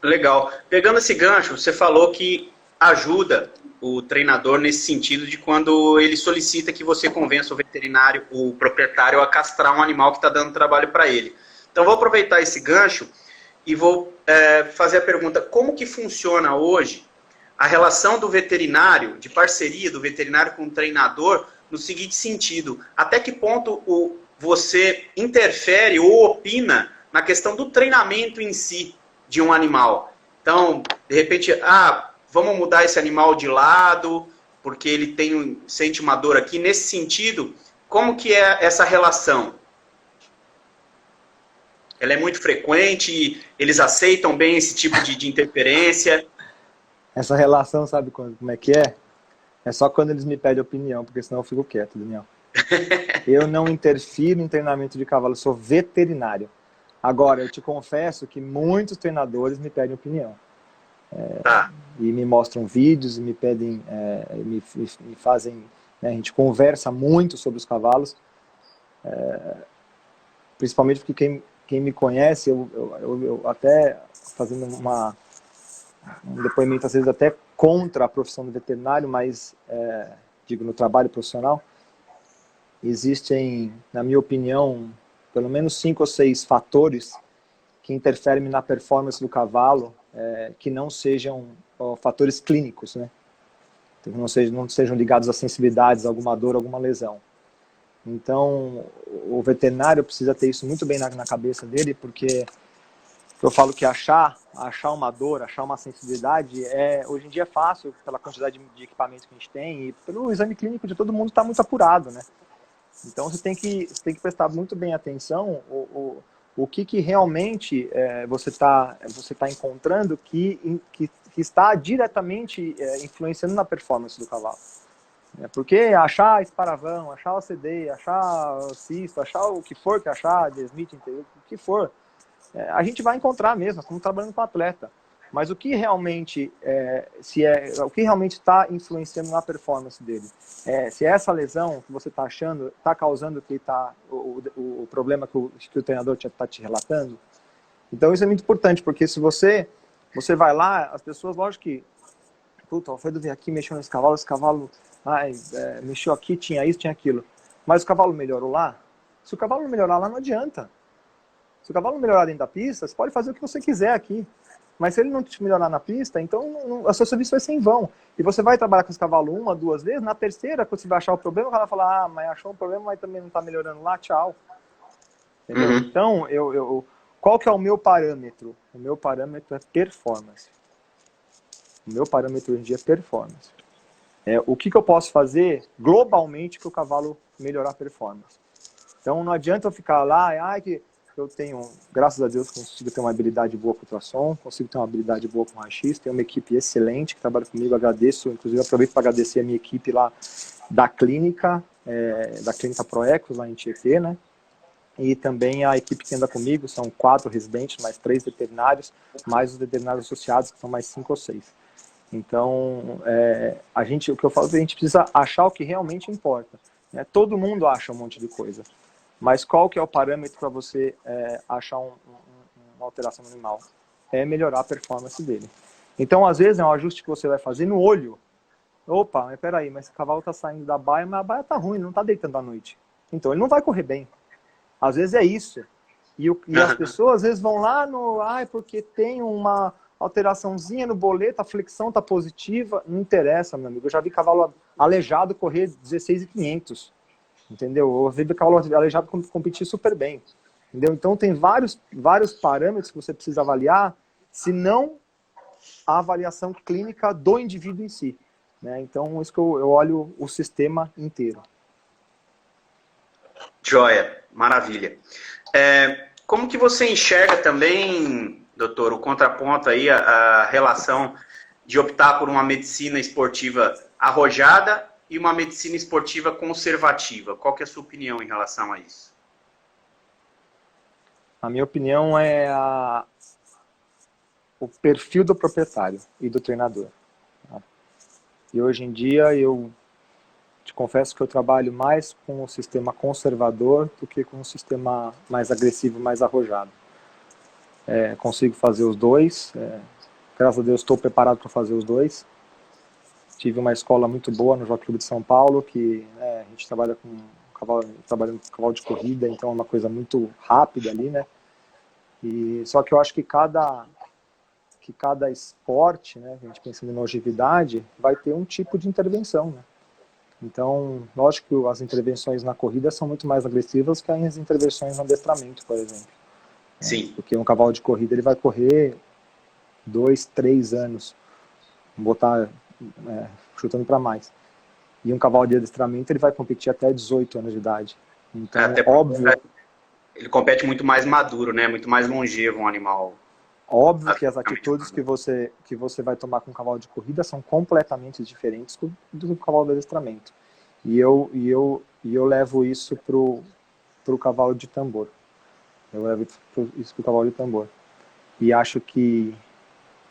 Legal. Pegando esse gancho, você falou que ajuda o treinador nesse sentido de quando ele solicita que você convença o veterinário, o proprietário, a castrar um animal que está dando trabalho para ele. Então, vou aproveitar esse gancho e vou fazer a pergunta: como que funciona hoje a relação do veterinário, de parceria do veterinário com o treinador, no seguinte sentido: até que ponto você interfere ou opina na questão do treinamento em si de um animal? Então, de repente, vamos mudar esse animal de lado, porque ele sente uma dor aqui. Nesse sentido, como que é essa relação? Ela é muito frequente? Eles aceitam bem esse tipo de interferência? Essa relação, sabe como é que é? É só quando eles me pedem opinião, porque senão eu fico quieto, Daniel. Eu não interfiro em treinamento de cavalo, eu sou veterinário. Agora, eu te confesso que muitos treinadores me pedem opinião. E me mostram vídeos, e me pedem, me fazem, né, a gente conversa muito sobre os cavalos, principalmente porque quem me conhece, eu até fazendo um depoimento às vezes até contra a profissão do veterinário, mas digo, no trabalho profissional, existem, na minha opinião, pelo menos 5 ou 6 fatores que interferem na performance do cavalo, que não sejam fatores clínicos, né? Que não sejam ligados a sensibilidades, alguma dor, alguma lesão. Então, o veterinário precisa ter isso muito bem na cabeça dele, porque eu falo que achar uma dor, achar uma sensibilidade, hoje em dia é fácil, pela quantidade de equipamentos que a gente tem, e pelo exame clínico de todo mundo está muito apurado, né? Então você tem que prestar muito bem atenção o que realmente você tá encontrando que está diretamente influenciando na performance do cavalo. Porque achar esparavão, achar OCD, achar cisto, achar o que for que achar, desmite, o que for, a gente vai encontrar mesmo, nós estamos trabalhando com atleta. Mas o que realmente o que realmente está influenciando na performance dele? Se essa lesão que você está achando está causando o problema que o treinador está te relatando. Então isso é muito importante, porque se você vai lá, as pessoas, lógico que, puta, o Alfredo veio aqui, mexeu nesse cavalo, esse cavalo mexeu aqui, tinha isso, tinha aquilo. Mas o cavalo melhorou lá? Se o cavalo não melhorar lá, não adianta. Se o cavalo não melhorar dentro da pista, você pode fazer o que você quiser aqui. Mas se ele não te melhorar na pista, então o seu serviço vai ser em vão. E você vai trabalhar com esse cavalo 1, 2 vezes, na terceira, quando você vai achar o problema, o cara vai falar, mas achou um problema, mas também não está melhorando lá, tchau. Entendeu? Uhum. Então, qual que é o meu parâmetro? O meu parâmetro é performance. O meu parâmetro hoje em dia é performance. O que eu posso fazer globalmente para o cavalo melhorar a performance. Então, não adianta eu ficar lá, que eu tenho, graças a Deus, consigo ter uma habilidade boa com ultrassom, consigo ter uma habilidade boa com raio-x, tenho uma equipe excelente que trabalha comigo, agradeço, inclusive aproveito para agradecer a minha equipe lá da clínica Proecos, lá em Tietê, né? E também a equipe que anda comigo, são 4 residentes, mais 3 veterinários, mais os veterinários associados, que são mais 5 ou 6. Então, o que eu falo, a gente precisa achar o que realmente importa. Né? Todo mundo acha um monte de coisa. Mas qual que é o parâmetro para você achar uma alteração no animal? É melhorar a performance dele. Então, às vezes, é um ajuste que você vai fazer no olho. Opa, mas peraí, mas esse cavalo está saindo da baia, mas a baia está ruim, não está deitando à noite. Então, ele não vai correr bem. Às vezes é isso. E as pessoas, às vezes, vão lá porque tem uma alteraçãozinha no boleto, a flexão está positiva. Não interessa, meu amigo. Eu já vi cavalo aleijado correr 16,500. Entendeu? Eu vi o cavalo aleijado competir super bem. Entendeu? Então tem vários parâmetros que você precisa avaliar, se não a avaliação clínica do indivíduo em si. Né? Então isso que eu olho o sistema inteiro. Joia, maravilha. Como que você enxerga também, doutor, o contraponto aí, a relação de optar por uma medicina esportiva arrojada e uma medicina esportiva conservativa? Qual que é a sua opinião em relação a isso? A minha opinião é o perfil do proprietário e do treinador. Tá? E hoje em dia eu te confesso que eu trabalho mais com o sistema conservador do que com o sistema mais agressivo, mais arrojado. Consigo fazer os dois, graças a Deus estou preparado para fazer os dois. Tive uma escola muito boa no Jockey Clube de São Paulo, que a gente trabalha com cavalo de corrida, então é uma coisa muito rápida ali, né? Só que eu acho que cada esporte, né, a gente pensando em longevidade, vai ter um tipo de intervenção, né? Então, lógico que as intervenções na corrida são muito mais agressivas que as intervenções no adestramento, por exemplo. Sim. Porque um cavalo de corrida ele vai correr 2, 3 anos, vamos botar chutando para mais. E um cavalo de adestramento ele vai competir até 18 anos de idade. Então, óbvio... Ele compete muito mais maduro, né? Muito mais longevo um animal. Óbvio que as atitudes que você vai tomar com um cavalo de corrida são completamente diferentes do cavalo de adestramento. E eu levo isso pro cavalo de tambor. Eu levo isso pro cavalo de tambor. E acho que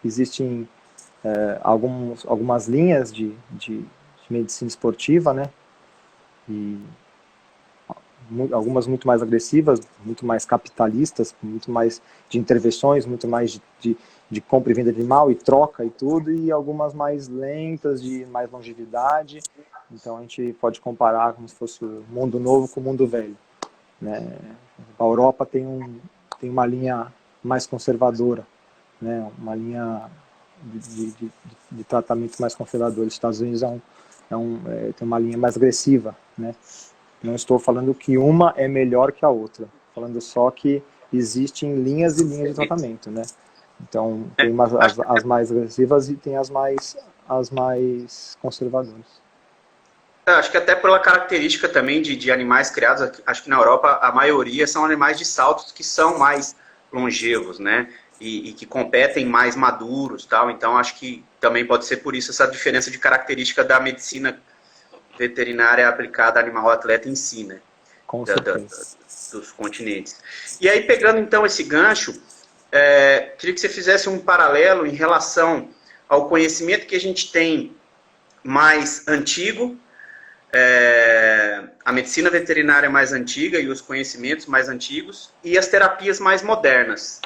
existem algumas linhas de medicina esportiva, né? E algumas muito mais agressivas, muito mais capitalistas, muito mais de intervenções, muito mais de compra e venda de animal e troca e tudo, e algumas mais lentas, de mais longevidade. Então a gente pode comparar como se fosse o mundo novo com o mundo velho, né? A Europa tem uma linha mais conservadora, né? Uma linha de tratamento mais conservador. Os Estados Unidos tem uma linha mais agressiva, né? Não estou falando que uma é melhor que a outra, falando só que existem linhas e linhas de tratamento, né? Então, tem as mais agressivas e tem as mais conservadoras. Acho que até pela característica também de animais criados, acho que na Europa a maioria são animais de saltos que são mais longevos, né? E que competem mais maduros, tal. Então, acho que também pode ser por isso essa diferença de característica da medicina veterinária aplicada a animal atleta em si, né? Com certeza. Dos continentes. E aí, pegando então esse gancho, queria que você fizesse um paralelo em relação ao conhecimento que a gente tem mais antigo, a medicina veterinária mais antiga e os conhecimentos mais antigos, e as terapias mais modernas.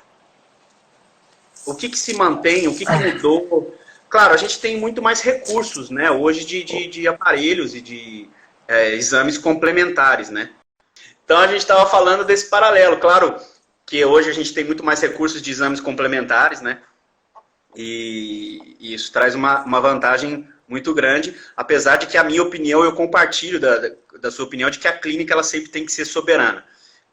O que se mantém, o que mudou? Claro, a gente tem muito mais recursos, né, hoje de aparelhos e de exames complementares, né? Então a gente estava falando desse paralelo. Claro que hoje a gente tem muito mais recursos de exames complementares, né? E isso traz uma vantagem muito grande, apesar de que a minha opinião, eu compartilho da sua opinião, de que a clínica ela sempre tem que ser soberana.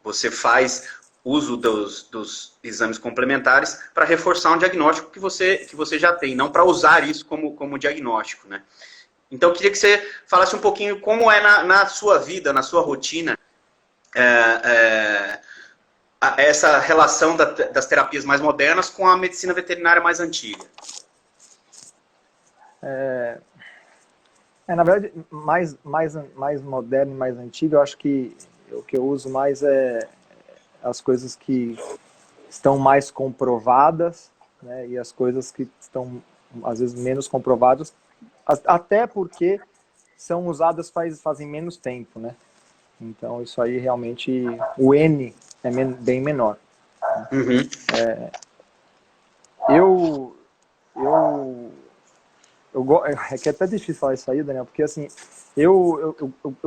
Você faz uso dos exames complementares para reforçar um diagnóstico que você já tem, não para usar isso como diagnóstico, né? Então, eu queria que você falasse um pouquinho como é na sua vida, na sua rotina, essa relação das terapias mais modernas com a medicina veterinária mais antiga. Na verdade, mais moderno e mais antigo, eu acho que o que eu uso mais é as coisas que estão mais comprovadas, né, e as coisas que estão, às vezes, menos comprovadas, até porque são usadas fazem menos tempo, né? Então, isso aí realmente, o N é bem menor. Uhum. É que é até difícil falar isso aí, Daniel, porque assim, eu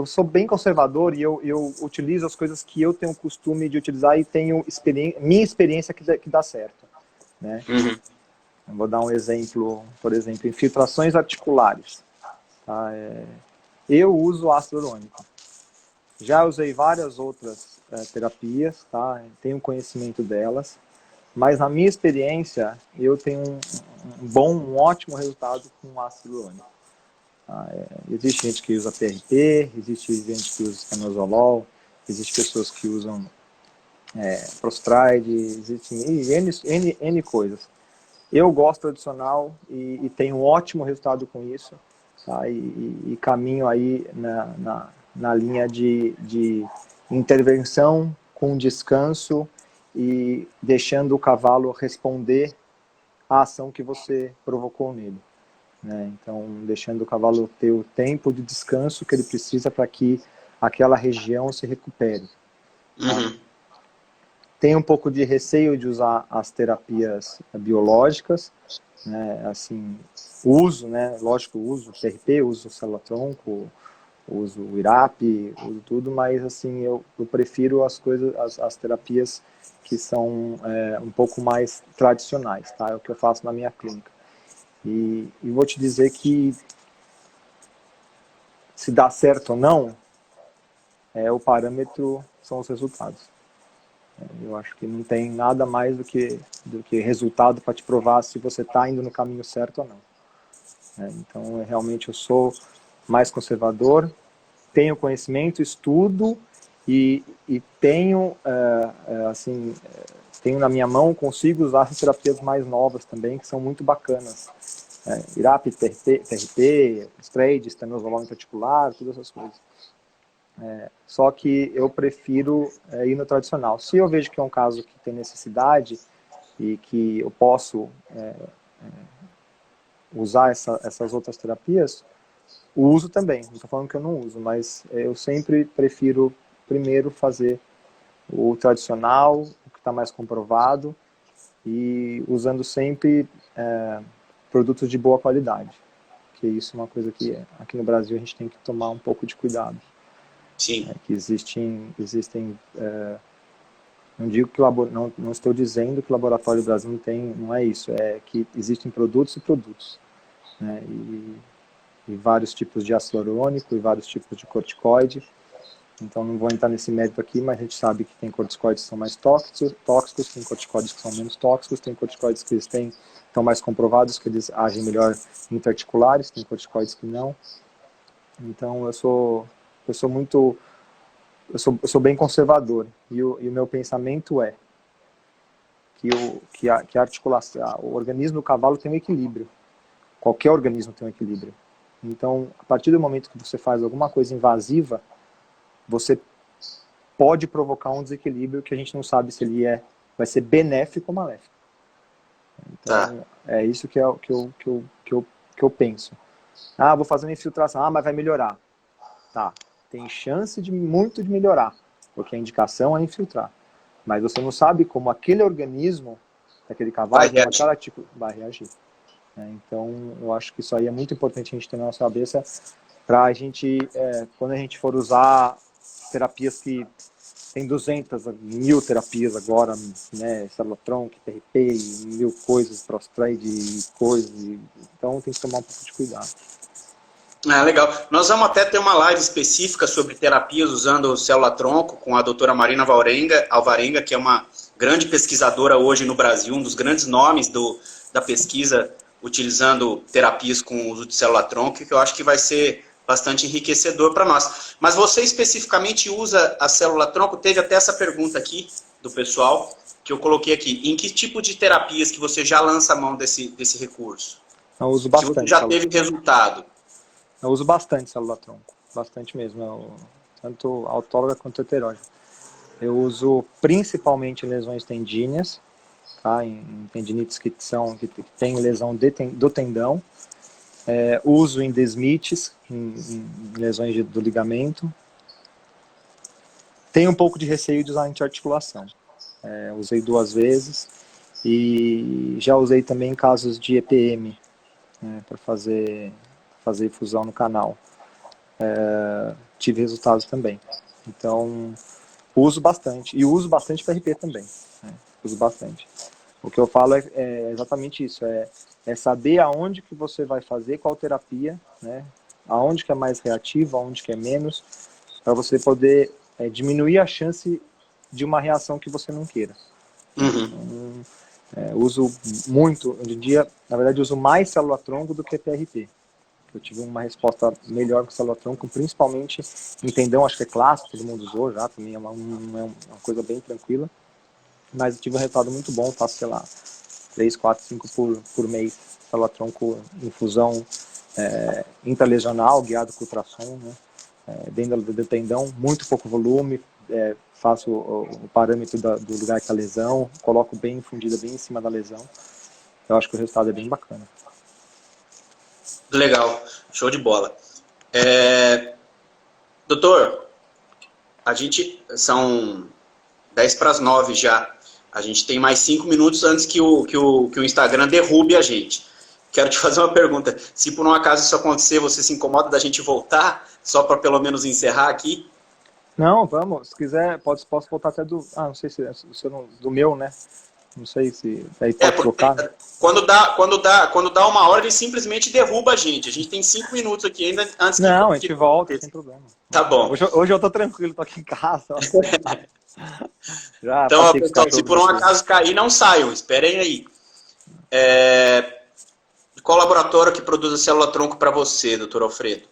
sou bem conservador e eu utilizo as coisas que eu tenho costume de utilizar e tenho minha experiência que dá certo, né? Uhum. Eu vou dar um exemplo, por exemplo, infiltrações articulares. Tá? Eu uso ácido hialurônico. Já usei várias outras terapias, tá? Tenho conhecimento delas, mas na minha experiência eu tenho um ótimo resultado com ácido hialurônico. Existe gente que usa PRP, existe gente que usa estanozolol, existe pessoas que usam Prostride, existem N coisas. Eu gosto tradicional e tenho um ótimo resultado com isso, tá? E caminho aí na linha de intervenção com descanso e deixando o cavalo responder a ação que você provocou nele, né? Então, deixando o cavalo ter o tempo de descanso que ele precisa para que aquela região se recupere. Tá? Uhum. Tem um pouco de receio de usar as terapias biológicas, né? Assim, uso, né? Lógico, uso PRP, uso célula-tronco, uso o IRAP, uso tudo, mas assim, eu prefiro as coisas, as terapias que são um pouco mais tradicionais, tá? É o que eu faço na minha clínica. E vou te dizer que se dá certo ou não, o parâmetro são os resultados. Eu acho que não tem nada mais do que resultado para te provar se você está indo no caminho certo ou não. Então, realmente eu sou mais conservador, tenho conhecimento, estudo e tenho, assim, tenho na minha mão, consigo usar essas terapias mais novas também, que são muito bacanas. IRAP, PRP, STRAID, estanozolol articular, todas essas coisas. Só que eu prefiro ir no tradicional. Se eu vejo que é um caso que tem necessidade e que eu posso usar essas outras terapias, uso também. Não estou falando que eu não uso, mas eu sempre prefiro primeiro fazer o tradicional, o que está mais comprovado, e usando sempre produtos de boa qualidade. Que isso é uma coisa que aqui no Brasil a gente tem que tomar um pouco de cuidado. Sim. Que existem não digo que não estou dizendo que o laboratório do Brasil não é isso, é que existem produtos e produtos, né? E vários tipos de ácido hialurônico e vários tipos de corticoide. Então não vou entrar nesse mérito aqui, mas a gente sabe que tem corticoides que são mais tóxicos, tem corticoides que são menos tóxicos, tem corticoides que estão mais comprovados que eles agem melhor intraarticulares, tem corticoides que não. Então eu sou bem conservador e o meu pensamento é que a articulação, o organismo do cavalo tem um equilíbrio. Qualquer organismo tem um equilíbrio. Então, a partir do momento que você faz alguma coisa invasiva, você pode provocar um desequilíbrio que a gente não sabe se ele vai ser benéfico ou maléfico. Então, é isso que eu penso. Vou fazer uma infiltração. Mas vai melhorar. Tá, tem chance muito de melhorar, porque a indicação é infiltrar. Mas você não sabe como aquele organismo, daquele cavalo, vai reagir. Então, eu acho que isso aí é muito importante a gente ter na nossa cabeça para a gente, quando a gente for usar terapias que tem 200, 1000 terapias agora, né, célula-tronco, PRP, 1000 coisas, Prostrade e coisas, então tem que tomar um pouco de cuidado. Legal. Nós vamos até ter uma live específica sobre terapias usando célula-tronco com a doutora Marina Alvarenga, que é uma grande pesquisadora hoje no Brasil, um dos grandes nomes da pesquisa utilizando terapias com uso de célula-tronco, que eu acho que vai ser bastante enriquecedor para nós. Mas você especificamente usa a célula-tronco? Teve até essa pergunta aqui do pessoal, que eu coloquei aqui. Em que tipo de terapias que você já lança a mão desse recurso? Eu uso bastante. Se você já teve resultado. Eu uso bastante célula-tronco, bastante mesmo, tanto autóloga quanto heterógena. Eu uso principalmente em lesões tendíneas, tá? Em tendinites que tem lesão do tendão. Uso em desmites, em lesões do ligamento. Tenho um pouco de receio de usar antiarticulação. Usei 2 vezes e já usei também em casos de EPM, né, para fazer infusão no canal. Tive resultados também. Então, uso bastante. E uso bastante PRP também. Uso bastante. O que eu falo é exatamente isso. É saber aonde que você vai fazer, qual terapia, né? Aonde que é mais reativo, aonde que é menos, para você poder diminuir a chance de uma reação que você não queira. Uhum. Então, uso muito, hoje em dia, na verdade, uso mais célula-tronco do que PRP. Eu tive uma resposta melhor com célula-tronco, principalmente em tendão, acho que é clássico, todo mundo usou já, também é uma coisa bem tranquila. Mas eu tive um resultado muito bom, faço, sei lá, 3, 4, 5 por mês, célula-tronco, infusão intralesional, guiado com ultrassom, né? Dentro do tendão, muito pouco volume, faço o parâmetro do lugar que está a lesão, coloco bem infundida, bem em cima da lesão. eu acho que o resultado é bem bacana. Legal, show de bola. Doutor, a gente são 10 para as 9 já. A gente tem mais 5 minutos antes que o Instagram derrube a gente. Quero te fazer uma pergunta. Se por um acaso isso acontecer, você se incomoda da gente voltar? Só para pelo menos encerrar aqui? Não, vamos. Se quiser, posso voltar até do... Ah, não sei se do meu, né? Não sei se... Aí pode trocar, né? Quando dá uma hora, ele simplesmente derruba a gente. A gente tem 5 minutos aqui ainda antes Não, a gente volta, sem problema. Tá bom. Hoje eu tô tranquilo, tô aqui em casa. Já então, ó, pessoal, se por um acaso cair, não saiam. Esperem aí. Qual laboratório que produz a célula-tronco para você, doutor Alfredo?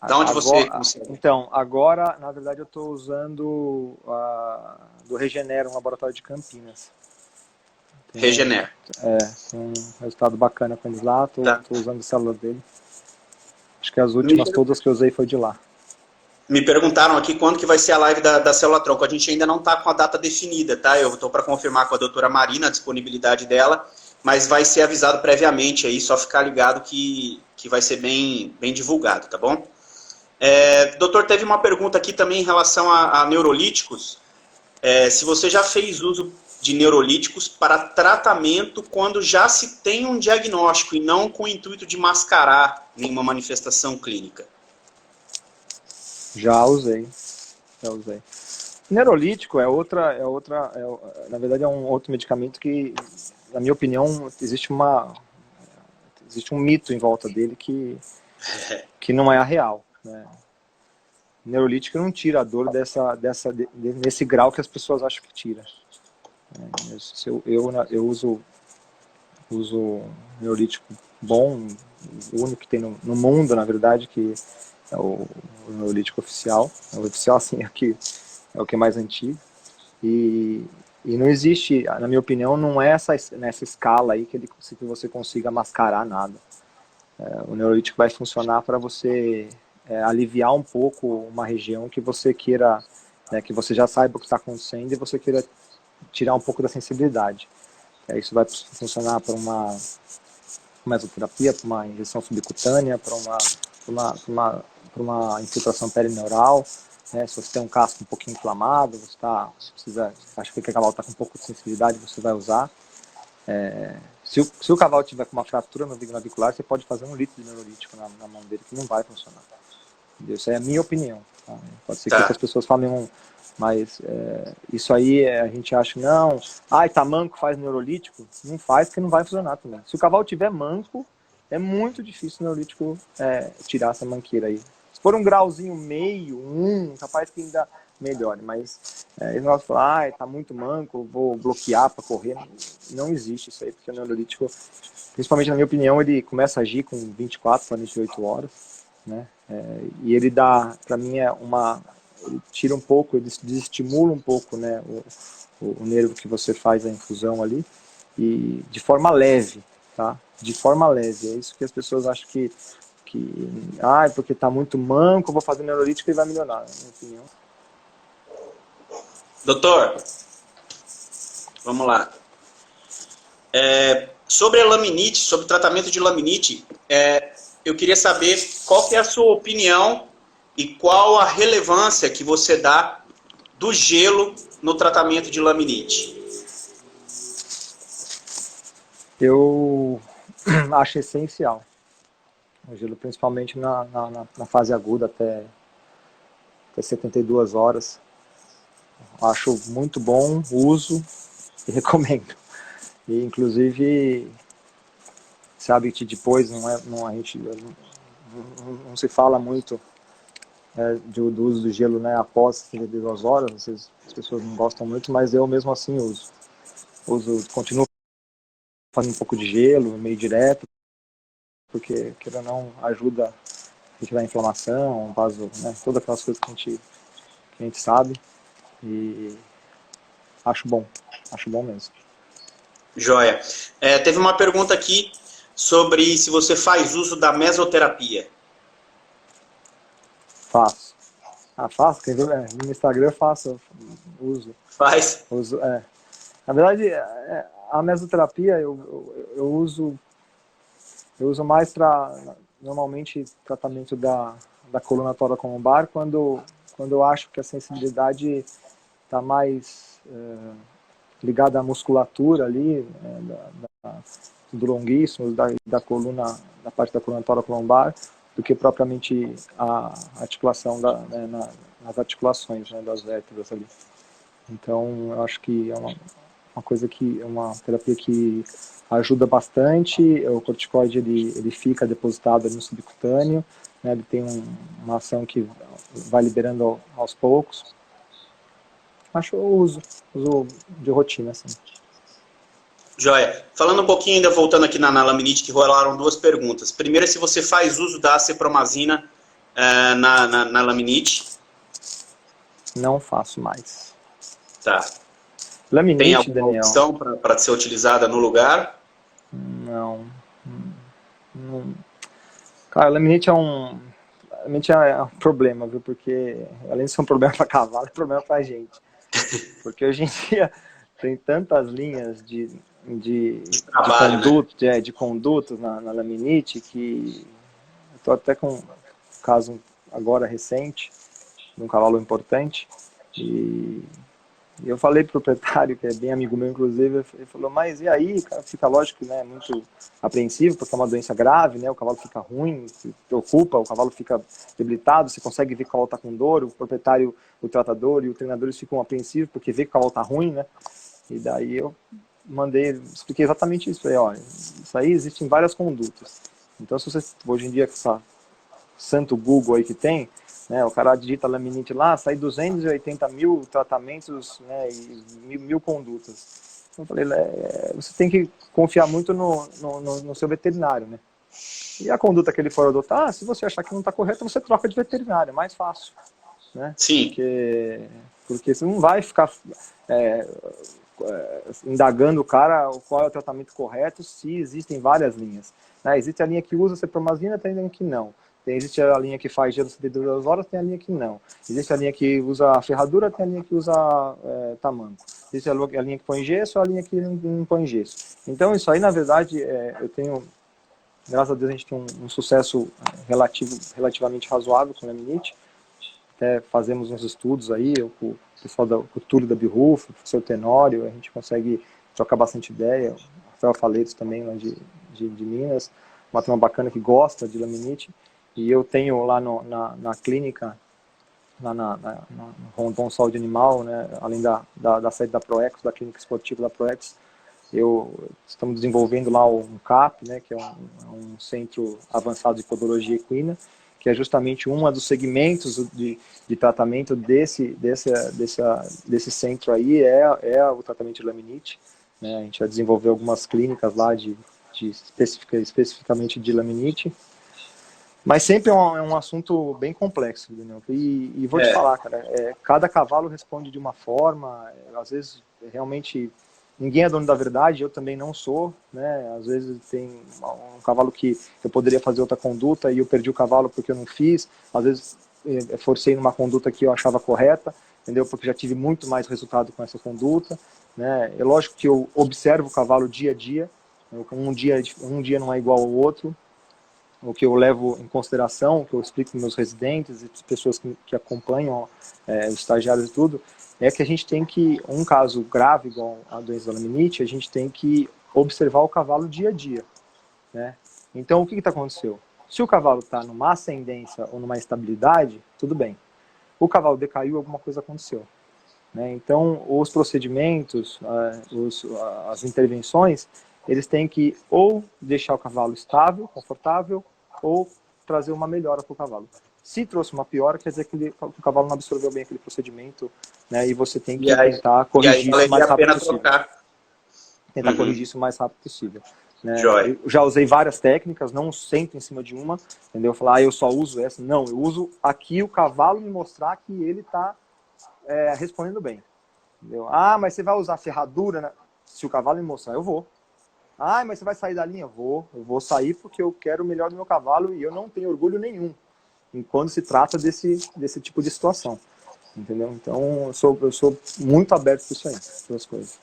Da onde você consegue? Então, agora, na verdade, eu estou usando do Regenera, um laboratório de Campinas. Regenera. Tem um resultado bacana com eles lá, estou usando células dele. Acho que as últimas todas que eu usei foi de lá. Me perguntaram aqui quando que vai ser a live da célula-tronco. A gente ainda não está com a data definida, tá? Eu estou para confirmar com a doutora Marina a disponibilidade dela, mas vai ser avisado previamente aí, só ficar ligado que vai ser bem divulgado, tá bom? Doutor, teve uma pergunta aqui também em relação a neurolíticos. Se você já fez uso de neurolíticos para tratamento quando já se tem um diagnóstico e não com o intuito de mascarar nenhuma manifestação clínica. Já usei. Neurolítico na verdade é um outro medicamento que, na minha opinião, existe um mito em volta dele que não é a real, né? Neurolítico não tira a dor nesse grau que as pessoas acham que tira. Eu uso neurolítico bom, o único que tem no mundo, na verdade, que é o neurolítico oficial. O oficial, assim, é o que é mais antigo. E não existe, na minha opinião, não é nessa escala aí que você consiga mascarar nada. O neurolítico vai funcionar para você aliviar um pouco uma região que você queira, que você já saiba o que está acontecendo e você queira tirar um pouco da sensibilidade. Isso vai funcionar para uma mesoterapia, para uma injeção subcutânea, para uma infiltração perineural. Se você tem um casco um pouquinho inflamado, você acha que o cavalo está com um pouco de sensibilidade, você vai usar. Se o cavalo tiver com uma fratura no vídeo navicular, você pode fazer 1 litro de neurolítico na mão dele, que não vai funcionar. Isso é a minha opinião. Tá? Pode ser que outras pessoas falem, mas isso aí a gente acha, não, tá manco, faz neurolítico. Não faz, porque não vai funcionar também. Se o cavalo tiver manco, é muito difícil o neurolítico tirar essa manqueira aí. Se for um grauzinho meio, capaz que ainda melhore, mas eles não falam, tá muito manco, vou bloquear para correr. Não existe isso aí, porque o neurolítico, principalmente na minha opinião, ele começa a agir com 24 para 28 horas, né? E ele dá, para mim, ele tira um pouco, ele desestimula um pouco, né, o nervo que você faz a infusão ali, e de forma leve, tá? De forma leve. É isso que as pessoas acham que porque tá muito manco, eu vou fazer neurolítico e vai melhorar, na minha opinião. Doutor, vamos lá. Sobre a laminite, sobre o tratamento de laminite, eu queria saber qual que é a sua opinião e qual a relevância que você dá do gelo no tratamento de laminite. Eu acho essencial o gelo, principalmente na fase aguda, até 72 horas. Acho muito bom, uso e recomendo. E, inclusive, sabe que depois a gente não se fala muito do uso do gelo, né, após 72 horas. As pessoas não gostam muito, mas eu mesmo assim continuo fazendo um pouco de gelo, meio direto, porque, querendo ou não, ajuda a retirar a inflamação, vaso, né, todas aquelas coisas que a gente sabe. E acho bom mesmo. Joia. Teve uma pergunta aqui sobre se você faz uso da mesoterapia. Faço. Faço. Quer ver? No Instagram eu faço, uso. Faz? Uso, Na verdade, a mesoterapia eu uso mais para, normalmente, tratamento da coluna toracolombar, quando eu acho que a sensibilidade está mais ligada à musculatura ali, do longuíssimo, da coluna, da parte da coluna toracolombar, do que propriamente a articulação nas articulações, né, das vértebras ali. Então, eu acho que é uma coisa que é uma terapia que ajuda bastante. O corticoide ele fica depositado ali no subcutâneo, né, ele tem uma ação que vai liberando aos poucos. Acho que eu uso de rotina, assim. Joia. Falando um pouquinho, ainda voltando aqui na laminite, que rolaram duas perguntas. Primeiro é se você faz uso da acepromazina na laminite. Não faço mais. Tá. Laminite, tem alguma Daniel? opção para ser utilizada no lugar? Não. Cara, laminite é um problema, viu? Porque além de ser um problema para cavalo, é um problema para a gente. Porque hoje em dia tem tantas linhas de trabalho, conduto, né? De condutos na laminite, que eu estou até com um caso agora recente, de um cavalo importante, e eu falei pro proprietário, que é bem amigo meu, inclusive, ele falou, mas e aí? O cara fica, lógico, né, muito apreensivo, porque é uma doença grave, né, o cavalo fica ruim, se preocupa, o cavalo fica debilitado, você consegue ver que o cavalo está com dor, o proprietário, o tratador e o treinador eles ficam apreensivos, porque vê que o cavalo está ruim, né, e daí eu expliquei exatamente isso, falei, ó, isso aí existem várias condutas, então se você, hoje em dia, com essa santo Google aí que tem, né, o cara digita laminite lá, sai 280 mil tratamentos, né, e mil condutas. Então, eu falei, você tem que confiar muito no seu veterinário, né? E a conduta que ele for adotar, se você achar que não está correta, você troca de veterinário, é mais fácil, né? Sim. Porque você não vai ficar indagando o cara qual é o tratamento correto, se existem várias linhas. Né? Existe a linha que usa cepromazina, tem a linha que não. Existe a linha que faz gelo de 2 horas, tem a linha que não. Existe a linha que usa ferradura, tem a linha que usa tamanco. Existe a linha que põe gesso, a linha que não põe gesso. Então, isso aí, na verdade, eu tenho, graças a Deus, a gente tem um sucesso relativamente razoável com a laminite. Até fazemos uns estudos aí, com o pessoal com o Túlio da Birruf, o professor Tenório, a gente consegue trocar bastante ideia. O Rafael Faleiros também, lá de Minas, uma turma bacana que gosta de laminite. E eu tenho lá na clínica, lá no Rondon Saúde Animal, né, além da sede da Proex, da clínica esportiva da Proex, estamos desenvolvendo lá um CAP, né, que é um centro avançado de podologia equina, que é justamente um dos segmentos de tratamento desse centro aí, é o tratamento de laminite. Né, a gente vai desenvolver algumas clínicas lá especificamente de laminite. Mas sempre é um assunto bem complexo, entendeu? E vou te falar, cara, cada cavalo responde de uma forma, às vezes realmente ninguém é dono da verdade, eu também não sou, né? Às vezes tem um cavalo que eu poderia fazer outra conduta e eu perdi o cavalo porque eu não fiz, às vezes forcei numa conduta que eu achava correta, entendeu? Porque já tive muito mais resultado com essa conduta, né? É lógico que eu observo o cavalo dia a dia, um dia não é igual ao outro. O que eu levo em consideração, o que eu explico para meus residentes e pessoas que acompanham os estagiários e tudo, é que a gente tem que, um caso grave igual a doença da laminite, a gente tem que observar o cavalo dia a dia. Né? Então, o que aconteceu? Se o cavalo está numa ascendência ou numa estabilidade, tudo bem. O cavalo decaiu, alguma coisa aconteceu. Né? Então, os procedimentos, as intervenções, eles têm que ou deixar o cavalo estável, confortável, ou trazer uma melhora para o cavalo. Se trouxe uma piora, quer dizer que o cavalo não absorveu bem aquele procedimento, né? E você tem que tentar corrigir isso o mais rápido possível. Tentar corrigir isso o mais rápido possível. Né? Eu já usei várias técnicas, não sento em cima de uma, entendeu? Falar, eu só uso essa. Não, eu uso aqui o cavalo me mostrar que ele está respondendo bem. Entendeu? Ah, mas você vai usar ferradura? Né? Se o cavalo me mostrar, eu vou. Ah, mas você vai sair da linha? Eu vou sair porque eu quero o melhor do meu cavalo e eu não tenho orgulho nenhum quando se trata desse tipo de situação. Entendeu? Então, eu sou muito aberto para isso aí, para as coisas.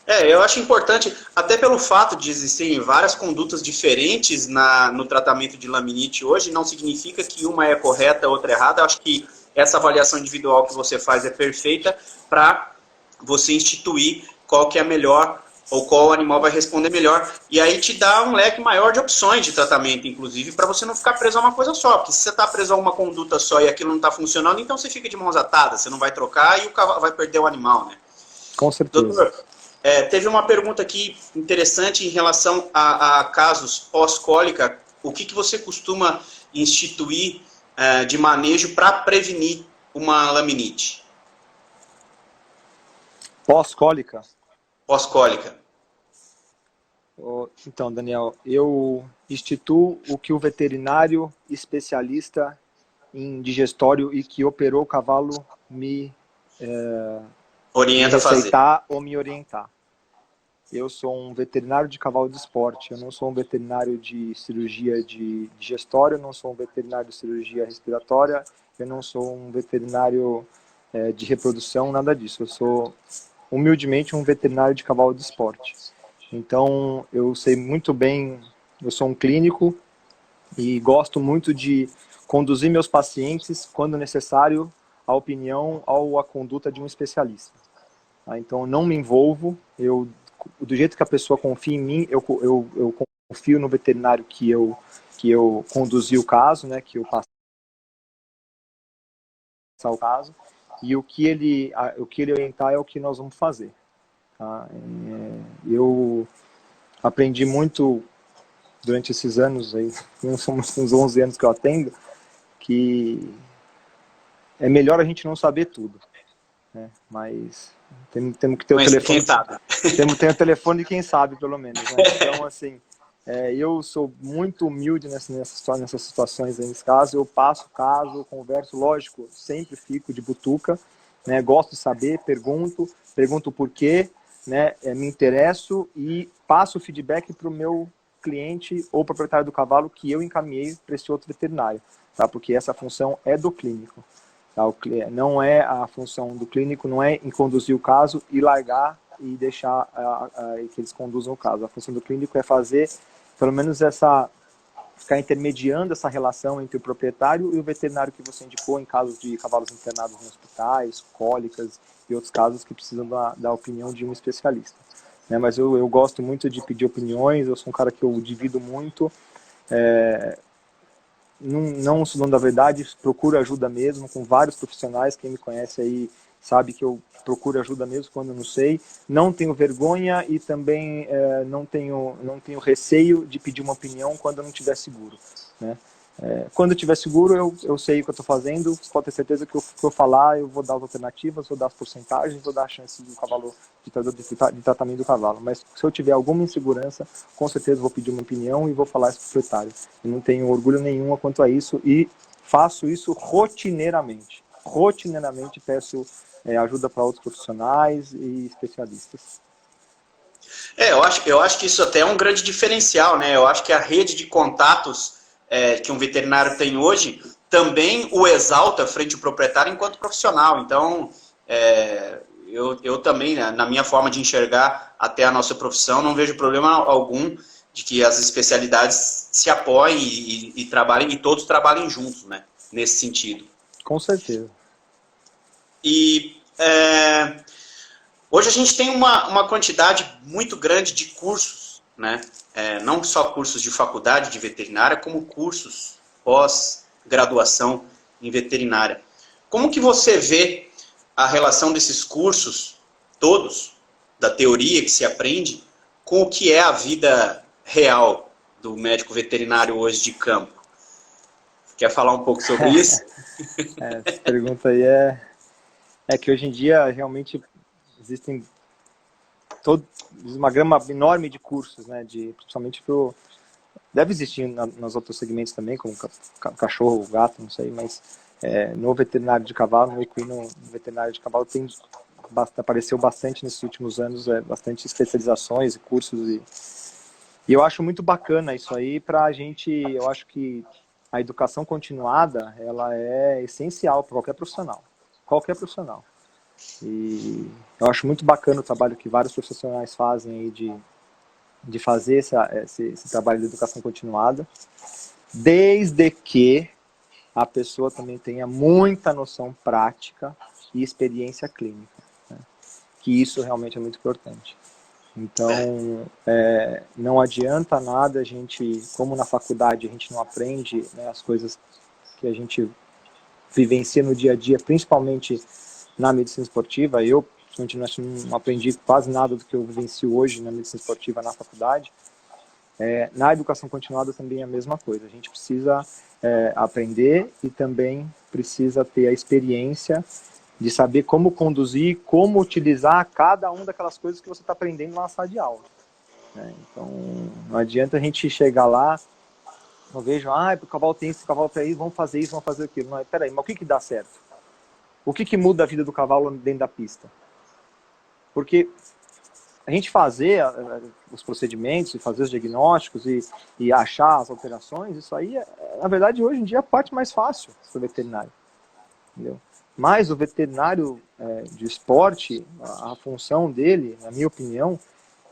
Eu acho importante, até pelo fato de existirem várias condutas diferentes no tratamento de laminite hoje, não significa que uma é correta, outra é errada. Eu acho que essa avaliação individual que você faz é perfeita para você instituir qual que é a melhor ou qual animal vai responder melhor. E aí te dá um leque maior de opções de tratamento, inclusive, para você não ficar preso a uma coisa só. Porque se você está preso a uma conduta só e aquilo não está funcionando, então você fica de mãos atadas, você não vai trocar e o cavalo vai perder o animal, né? Com certeza. Doutor, teve uma pergunta aqui interessante em relação a casos pós-cólica. O que você costuma instituir de manejo para prevenir uma laminite? Pós-cólica? Pós-cólica. Então, Daniel, eu instituo o que o veterinário especialista em digestório e que operou o cavalo me orienta a fazer. receitar ou me orientar. Eu sou um veterinário de cavalo de esporte, eu não sou um veterinário de cirurgia de digestório, eu não sou um veterinário de cirurgia respiratória, eu não sou um veterinário de reprodução, nada disso. Eu sou humildemente um veterinário de cavalo de esporte. Então, eu sei muito bem, eu sou um clínico e gosto muito de conduzir meus pacientes, quando necessário, à opinião ou à conduta de um especialista. Então, eu não me envolvo, do jeito que a pessoa confia em mim, eu confio no veterinário que eu conduzi o caso, né, que eu passei o caso, e o que ele orientar é o que nós vamos fazer. Tá? Eu aprendi muito durante esses anos, aí, uns 11 anos que eu atendo, que é melhor a gente não saber tudo, né? Mas temos que ter o telefone. Quem sabe? Temos que ter o telefone de quem sabe, pelo menos. Né? Então, assim, eu sou muito humilde nessas situações aí, nesse caso. Eu passo o caso, converso, lógico, sempre fico de butuca, né? Gosto de saber, pergunto o porquê, né? Me interesso e passo o feedback para o meu cliente ou proprietário do cavalo que eu encaminhei para esse outro veterinário, tá? Porque essa função é do clínico. Tá? Não é a função do clínico, não é em conduzir o caso e largar e deixar que eles conduzam o caso. A função do clínico é fazer, pelo menos, ficar intermediando essa relação entre o proprietário e o veterinário que você indicou em casos de cavalos internados em hospitais, cólicas e outros casos que precisam da opinião de um especialista. Né? Mas eu gosto muito de pedir opiniões, eu sou um cara que eu divido muito, não sou dono da verdade, procuro ajuda mesmo com vários profissionais. Quem me conhece aí sabe que eu procuro ajuda mesmo quando eu não sei. Não tenho vergonha e também não tenho receio de pedir uma opinião quando eu não estiver seguro. Né? Quando eu estiver seguro, eu sei o que eu estou fazendo. Você pode ter certeza que o que eu falar, eu vou dar as alternativas, vou dar as porcentagens, vou dar a chance do cavalo, de tratamento do cavalo. Mas se eu tiver alguma insegurança, com certeza vou pedir uma opinião e vou falar isso para o proprietário. Eu não tenho orgulho nenhum quanto a isso e faço isso rotineiramente. Rotineiramente peço ajuda para outros profissionais e especialistas. Eu acho que isso até é um grande diferencial, né? Eu acho que a rede de contatos que um veterinário tem hoje também o exalta frente ao proprietário enquanto profissional. Então, eu também, né, na minha forma de enxergar até a nossa profissão, não vejo problema algum de que as especialidades se apoiem e trabalhem, e todos trabalhem juntos, né, nesse sentido. Com certeza. E hoje a gente tem uma quantidade muito grande de cursos, né? Não só cursos de faculdade de veterinária, como cursos pós-graduação em veterinária. Como que você vê a relação desses cursos todos, da teoria que se aprende, com o que é a vida real do médico veterinário hoje de campo? Quer falar um pouco sobre isso? Essa pergunta aí é que hoje em dia realmente existem uma gama enorme de cursos, né? Principalmente deve existir nos outros segmentos também, como cachorro, gato, não sei, mas no veterinário de cavalo, no equino, no veterinário de cavalo apareceu bastante nesses últimos anos, bastante especializações e cursos e eu acho muito bacana isso aí para a gente. Eu acho que a educação continuada ela é essencial para qualquer profissional. Qualquer profissional. E eu acho muito bacana o trabalho que vários profissionais fazem aí de fazer esse trabalho de educação continuada, desde que a pessoa também tenha muita noção prática e experiência clínica, né? Que isso realmente é muito importante. Então, não adianta nada a gente, como na faculdade a gente não aprende, né, as coisas que a gente vivencia no dia a dia, principalmente na medicina esportiva. Eu, principalmente, não aprendi quase nada do que eu vivencio hoje na medicina esportiva na faculdade. Na educação continuada também é a mesma coisa. A gente precisa aprender e também precisa ter a experiência de saber como conduzir, como utilizar cada uma daquelas coisas que você está aprendendo na sala de aula, né? Então, não adianta a gente chegar lá, eu vejo, o cavalo tem isso, o cavalo tem isso, vamos fazer isso, vamos fazer aquilo. Não, peraí, mas o que dá certo? O que muda a vida do cavalo dentro da pista? Porque a gente fazer os procedimentos e fazer os diagnósticos e achar as alterações, isso aí, na verdade, hoje em dia é a parte mais fácil do veterinário, entendeu? Mas o veterinário de esporte, a função dele, na minha opinião,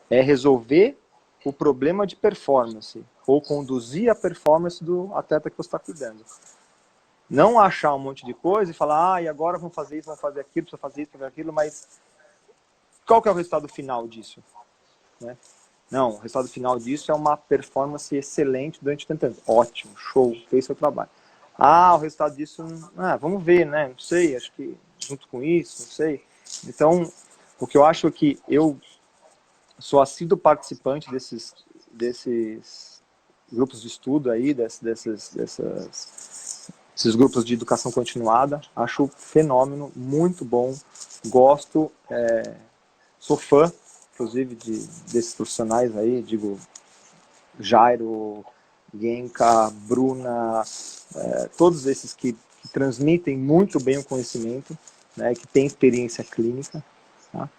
é resolver o problema de performance ou conduzir a performance do atleta que você está cuidando. Não achar um monte de coisa e falar, e agora vamos fazer isso, vamos fazer aquilo, precisa fazer isso, precisa fazer aquilo, mas qual que é o resultado final disso? Né? Não, o resultado final disso é uma performance excelente durante tanto tempo. Ótimo, show, fez seu trabalho. O resultado disso, vamos ver, né? Não sei, acho que junto com isso, não sei. Então, o que eu acho é que eu sou assíduo participante desses grupos de estudo aí, desses grupos de educação continuada. Acho fenômeno, muito bom. Gosto, sou fã, inclusive, desses profissionais aí, digo, Jairo, Genka, Bruna, todos esses que transmitem muito bem o conhecimento, né, que têm experiência clínica, tá?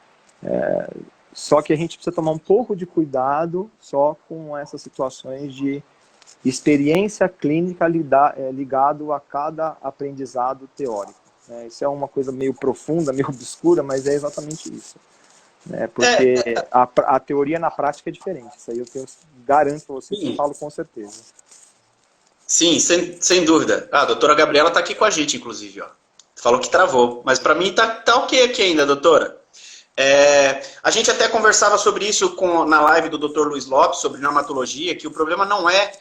Só que a gente precisa tomar um pouco de cuidado só com essas situações de experiência clínica ligado a cada aprendizado teórico, né? Isso é uma coisa meio profunda, meio obscura, mas é exatamente isso, né? Porque a teoria na prática é diferente. Isso aí eu garanto para você que eu falo com certeza. Sim, sem dúvida. A doutora Gabriela está aqui com a gente, inclusive. Ó. Falou que travou, mas para mim tá ok aqui ainda, doutora. A gente até conversava sobre isso na live do Dr. Luiz Lopes, sobre neomatologia, que o problema não é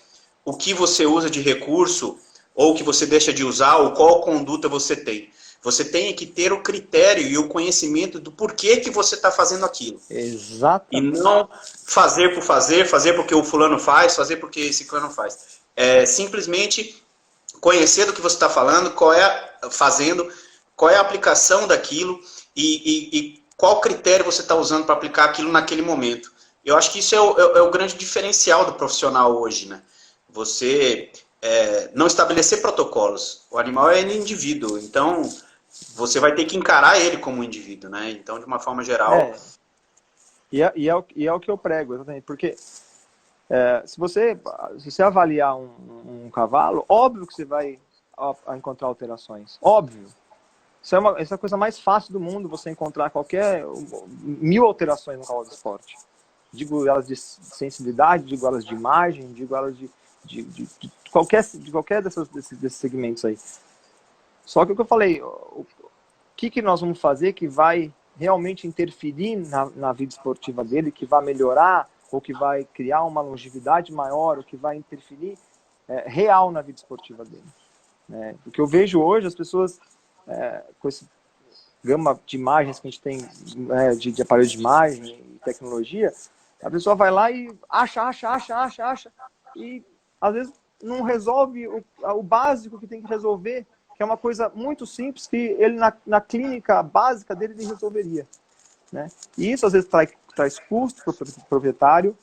o que você usa de recurso, ou o que você deixa de usar, ou qual conduta você tem. Você tem que ter o critério e o conhecimento do porquê que você está fazendo aquilo. Exatamente. E não fazer por fazer, fazer porque o fulano faz, fazer porque esse clã faz. Simplesmente conhecer do que você está falando, qual é a aplicação daquilo e qual critério você está usando para aplicar aquilo naquele momento. Eu acho que isso é o grande diferencial do profissional hoje, né? Você não estabelecer protocolos. O animal é indivíduo, então você vai ter que encarar ele como um indivíduo, né? Então, de uma forma geral... E é o que eu prego, exatamente, porque se você avaliar um cavalo, óbvio que você vai encontrar alterações, óbvio. Isso é a coisa mais fácil do mundo, você encontrar 1000 alterações no cavalo de esporte. Digo elas de sensibilidade, digo elas de imagem, digo elas de qualquer desses segmentos aí. Só que o que eu falei, o que nós vamos fazer que vai realmente interferir na vida esportiva dele, que vai melhorar, ou que vai criar uma longevidade maior, ou que vai interferir real na vida esportiva dele, né? Porque eu vejo hoje as pessoas... com esse gama de imagens que a gente tem, de aparelho de imagem e tecnologia, a pessoa vai lá e acha, e às vezes não resolve o básico que tem que resolver, que é uma coisa muito simples que ele na clínica básica dele ele resolveria, né? E isso às vezes traz custo para o proprietário,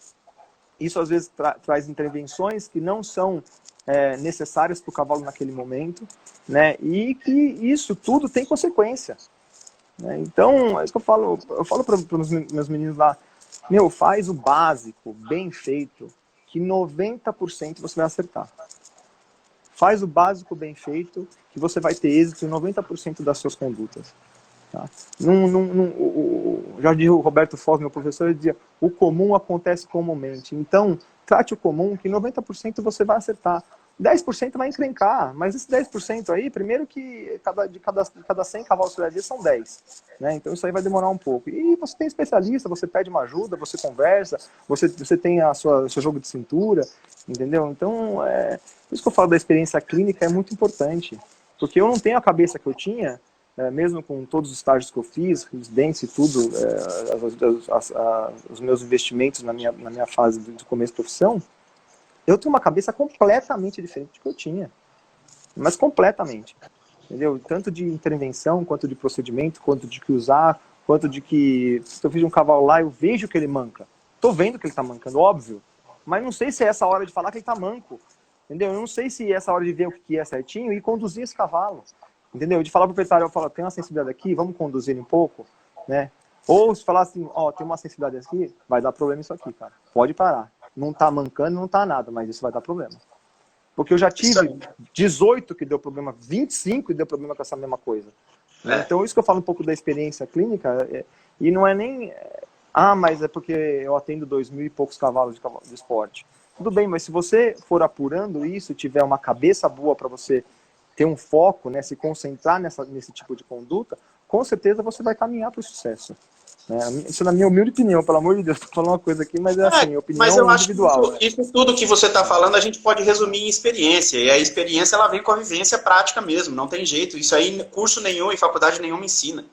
isso às vezes traz intervenções que não são necessárias para o cavalo naquele momento, né? E que isso tudo tem consequência, né? Então, é isso que eu falo para os meus meninos lá, faz o básico, bem feito, que 90% você vai acertar. Faz o básico bem feito, que você vai ter êxito em 90% das suas condutas. Tá? Já dizia o Roberto Foz, meu professor, ele dizia, o comum acontece comumente. Então, trate o comum, que 90% você vai acertar. 10% vai encrencar, mas esse 10% aí, primeiro que de cada 100 cavalos por dia são 10. Né? Então isso aí vai demorar um pouco. E você tem especialista, você pede uma ajuda, você conversa, você tem o seu jogo de cintura, entendeu? Então, por isso que eu falo da experiência clínica, é muito importante. Porque eu não tenho a cabeça que eu tinha, mesmo com todos os estágios que eu fiz, residência e tudo, os meus investimentos na minha fase de começo de profissão, eu tenho uma cabeça completamente diferente do que eu tinha. Mas completamente. Entendeu? Tanto de intervenção, quanto de procedimento, quanto de que usar, quanto de que, se eu fiz um cavalo lá, eu vejo que ele manca. Tô vendo que ele tá mancando, óbvio. Mas não sei se é essa hora de falar que ele tá manco. Entendeu? Eu não sei se é essa hora de ver o que é certinho e conduzir esse cavalo. Entendeu? De falar pro proprietário, eu falo, tem uma sensibilidade aqui, vamos conduzir ele um pouco, né? Ou se falar assim, tem uma sensibilidade aqui, vai dar problema isso aqui, cara. Pode parar. Não tá mancando, não tá nada, mas isso vai dar problema. Porque eu já tive 18 que deu problema, 25 que deu problema com essa mesma coisa. Né? Então, isso que eu falo um pouco da experiência clínica, e não é nem... mas é porque eu atendo 2.000 e poucos cavalos de esporte. Tudo bem, mas se você for apurando isso, tiver uma cabeça boa para você ter um foco, né, se concentrar nesse tipo de conduta, com certeza você vai caminhar para o sucesso. Isso na minha humilde opinião, pelo amor de Deus, estou falando uma coisa aqui, mas é assim, opinião mas eu acho individual. Que isso tudo que você está falando a gente pode resumir em experiência, e a experiência ela vem com a vivência prática mesmo, não tem jeito, isso aí curso nenhum e faculdade nenhuma ensina.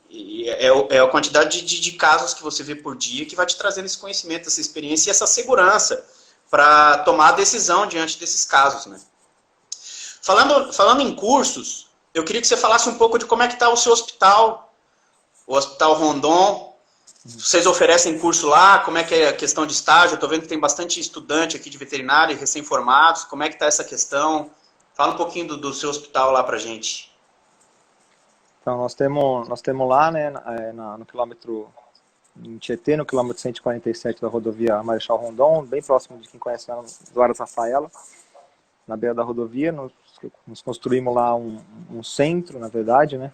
E é a quantidade de casos que você vê por dia que vai te trazendo esse conhecimento, essa experiência e essa segurança para tomar a decisão diante desses casos, né? Falando em cursos, eu queria que você falasse um pouco de como é que está o seu hospital, o Hospital Rondon. Vocês oferecem curso lá? Como é que é a questão de estágio? Eu estou vendo que tem bastante estudante aqui de veterinária, recém-formados. Como é que está essa questão? Fala um pouquinho do seu hospital lá para gente. Então, nós temos lá, né, no quilômetro, em Tietê, no quilômetro 147 da rodovia Marechal Rondon, bem próximo de quem conhece lá, do Aras Rafaela, na beira da rodovia. Nós construímos lá um centro, na verdade, né,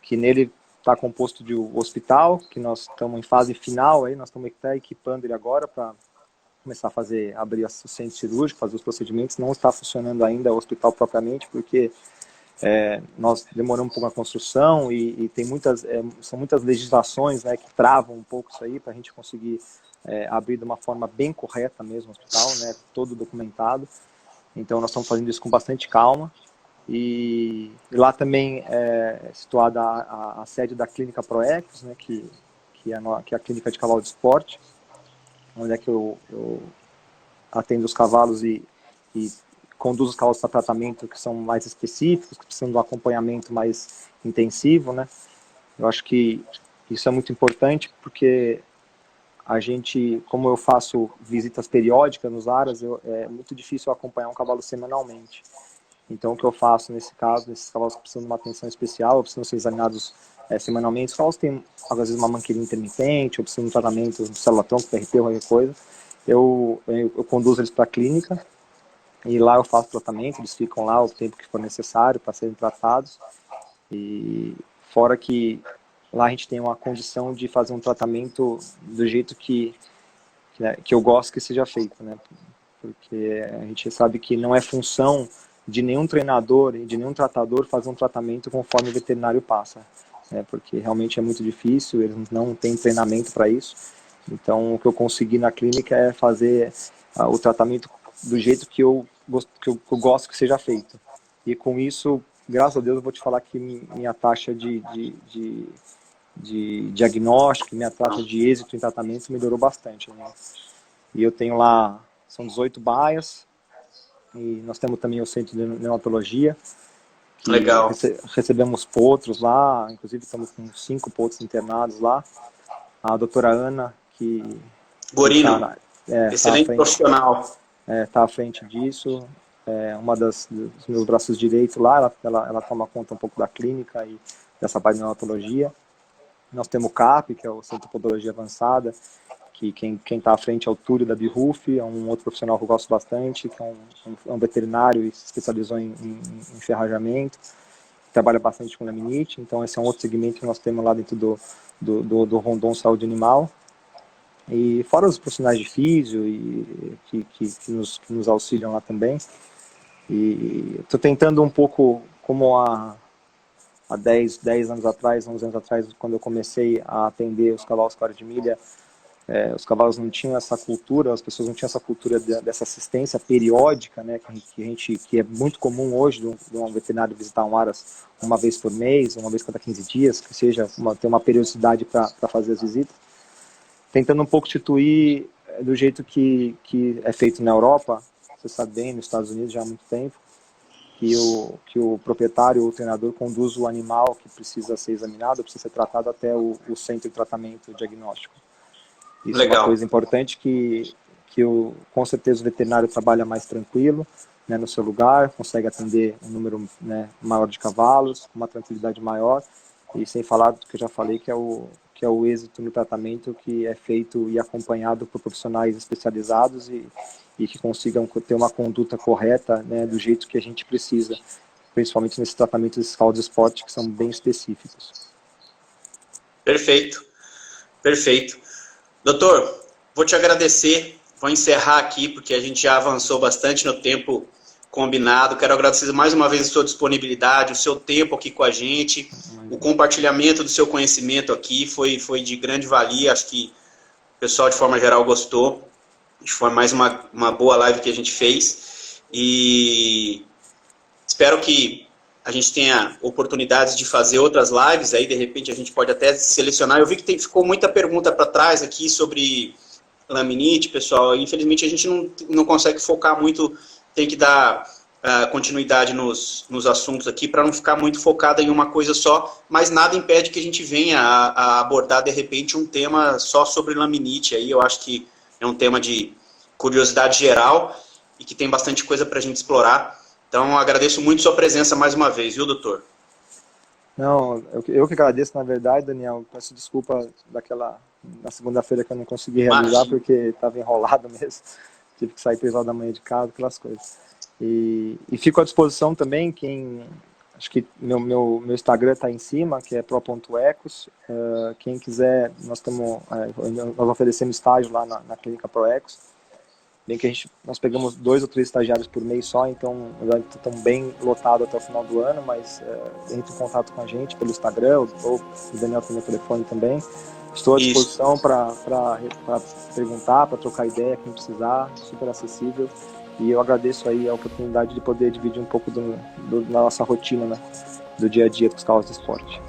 que nele está composto de um hospital, que nós estamos em fase final, aí, nós estamos até equipando ele agora para começar a abrir o centro cirúrgico, fazer os procedimentos. Não está funcionando ainda o hospital propriamente, porque nós demoramos um pouco na construção e tem são muitas legislações, né, que travam um pouco isso aí para a gente conseguir abrir de uma forma bem correta mesmo o hospital, né, todo documentado. Então nós estamos fazendo isso com bastante calma. E lá também é situada a sede da Clínica Proequus, né, que é a clínica de cavalo de esporte, onde é que eu atendo os cavalos e conduzo os cavalos para tratamento que são mais específicos, que precisam de um acompanhamento mais intensivo, né? Eu acho que isso é muito importante porque a gente, como eu faço visitas periódicas nos aras, é muito difícil acompanhar um cavalo semanalmente. Então, o que eu faço nesse caso, nesses cavalos que precisam de uma atenção especial, precisam ser examinados semanalmente, os cavalos têm, às vezes, uma manqueira intermitente, ou precisam de um tratamento de célula-tronco, PRP, qualquer coisa, eu conduzo eles para a clínica, e lá eu faço tratamento, eles ficam lá o tempo que for necessário para serem tratados, e fora que lá a gente tem uma condição de fazer um tratamento do jeito que eu gosto que seja feito, né? Porque a gente sabe que não é função de nenhum treinador e de nenhum tratador fazer um tratamento conforme o veterinário passa, né? Porque realmente é muito difícil, eles não têm treinamento para isso. Então, o que eu consegui na clínica é fazer o tratamento do jeito que eu gosto que seja feito. E com isso, graças a Deus, eu vou te falar que minha taxa de diagnóstico, minha taxa de êxito em tratamento melhorou bastante, né? E eu tenho lá, são 18 baias, e nós temos também o centro de neonatologia. Legal. Recebemos potros lá, inclusive estamos com 5 potros internados lá. A doutora Ana, que... Gorino, excelente profissional. Está à frente disso. Uma dos meus braços direitos lá, ela toma conta um pouco da clínica e dessa parte de neonatologia. Nós temos o CAP, que é o Centro de Podologia Avançada, que quem está à frente é o Túlio da Birruf, é um outro profissional que eu gosto bastante, que é um veterinário e se especializou em ferrajamento. trabalha bastante com laminite, então esse é um outro segmento que nós temos lá dentro do Rondon Saúde Animal. E fora os profissionais de físio que nos auxiliam lá também. E estou tentando um pouco, como há 10 anos atrás, 11 anos atrás, quando eu comecei a atender os cavalos 40 de milha, os cavalos não tinham essa cultura, as pessoas não tinham essa cultura dessa assistência periódica, né, que é muito comum hoje de um veterinário visitar um aras uma vez por mês, uma vez cada 15 dias, que seja ter uma periodicidade para fazer as visitas. Tentando um pouco instituir do jeito que é feito na Europa, você sabe bem, nos Estados Unidos já há muito tempo, que o proprietário ou o treinador conduz o animal que precisa ser examinado, precisa ser tratado até o centro de tratamento diagnóstico. Isso Legal. É uma coisa importante que com certeza o veterinário trabalha mais tranquilo, né, no seu lugar, consegue atender um número, né, maior de cavalos, com uma tranquilidade maior, e sem falar do que eu já falei, que é o êxito no tratamento que é feito e acompanhado por profissionais especializados e que consigam ter uma conduta correta, né, do jeito que a gente precisa, principalmente nesses tratamentos de cavalos de esporte que são bem específicos. Perfeito, perfeito. Doutor, vou te agradecer, vou encerrar aqui porque a gente já avançou bastante no tempo combinado. Quero agradecer mais uma vez a sua disponibilidade, o seu tempo aqui com a gente, o compartilhamento do seu conhecimento aqui foi de grande valia. Acho que o pessoal de forma geral gostou. Foi mais uma boa live que a gente fez e espero que a gente tenha oportunidades de fazer outras lives, aí de repente a gente pode até selecionar. Eu vi que ficou muita pergunta para trás aqui sobre laminite, pessoal. Infelizmente a gente não consegue focar muito, tem que dar continuidade nos assuntos aqui para não ficar muito focado em uma coisa só, mas nada impede que a gente venha a abordar de repente um tema só sobre laminite. Aí eu acho que é um tema de curiosidade geral e que tem bastante coisa para a gente explorar. Então, agradeço muito sua presença mais uma vez, viu, doutor? Não, eu que agradeço, na verdade, Daniel. Peço desculpa na segunda-feira que eu não consegui realizar, porque estava enrolado mesmo. Tive que sair 3 horas da manhã de casa, aquelas coisas. E fico à disposição também, acho que meu Instagram está em cima, que é pro.ecos. Quem quiser, nós oferecemos estágio lá na clínica ProEcos. Bem que nós pegamos 2 ou 3 estagiários por mês só, então estamos bem lotados até o final do ano, mas entre em contato com a gente pelo Instagram, ou o Daniel tem meu telefone também. Estou à disposição para perguntar, para trocar ideia, quem precisar, super acessível. E eu agradeço aí a oportunidade de poder dividir um pouco da nossa rotina, né, do dia a dia dos cavalos de esporte.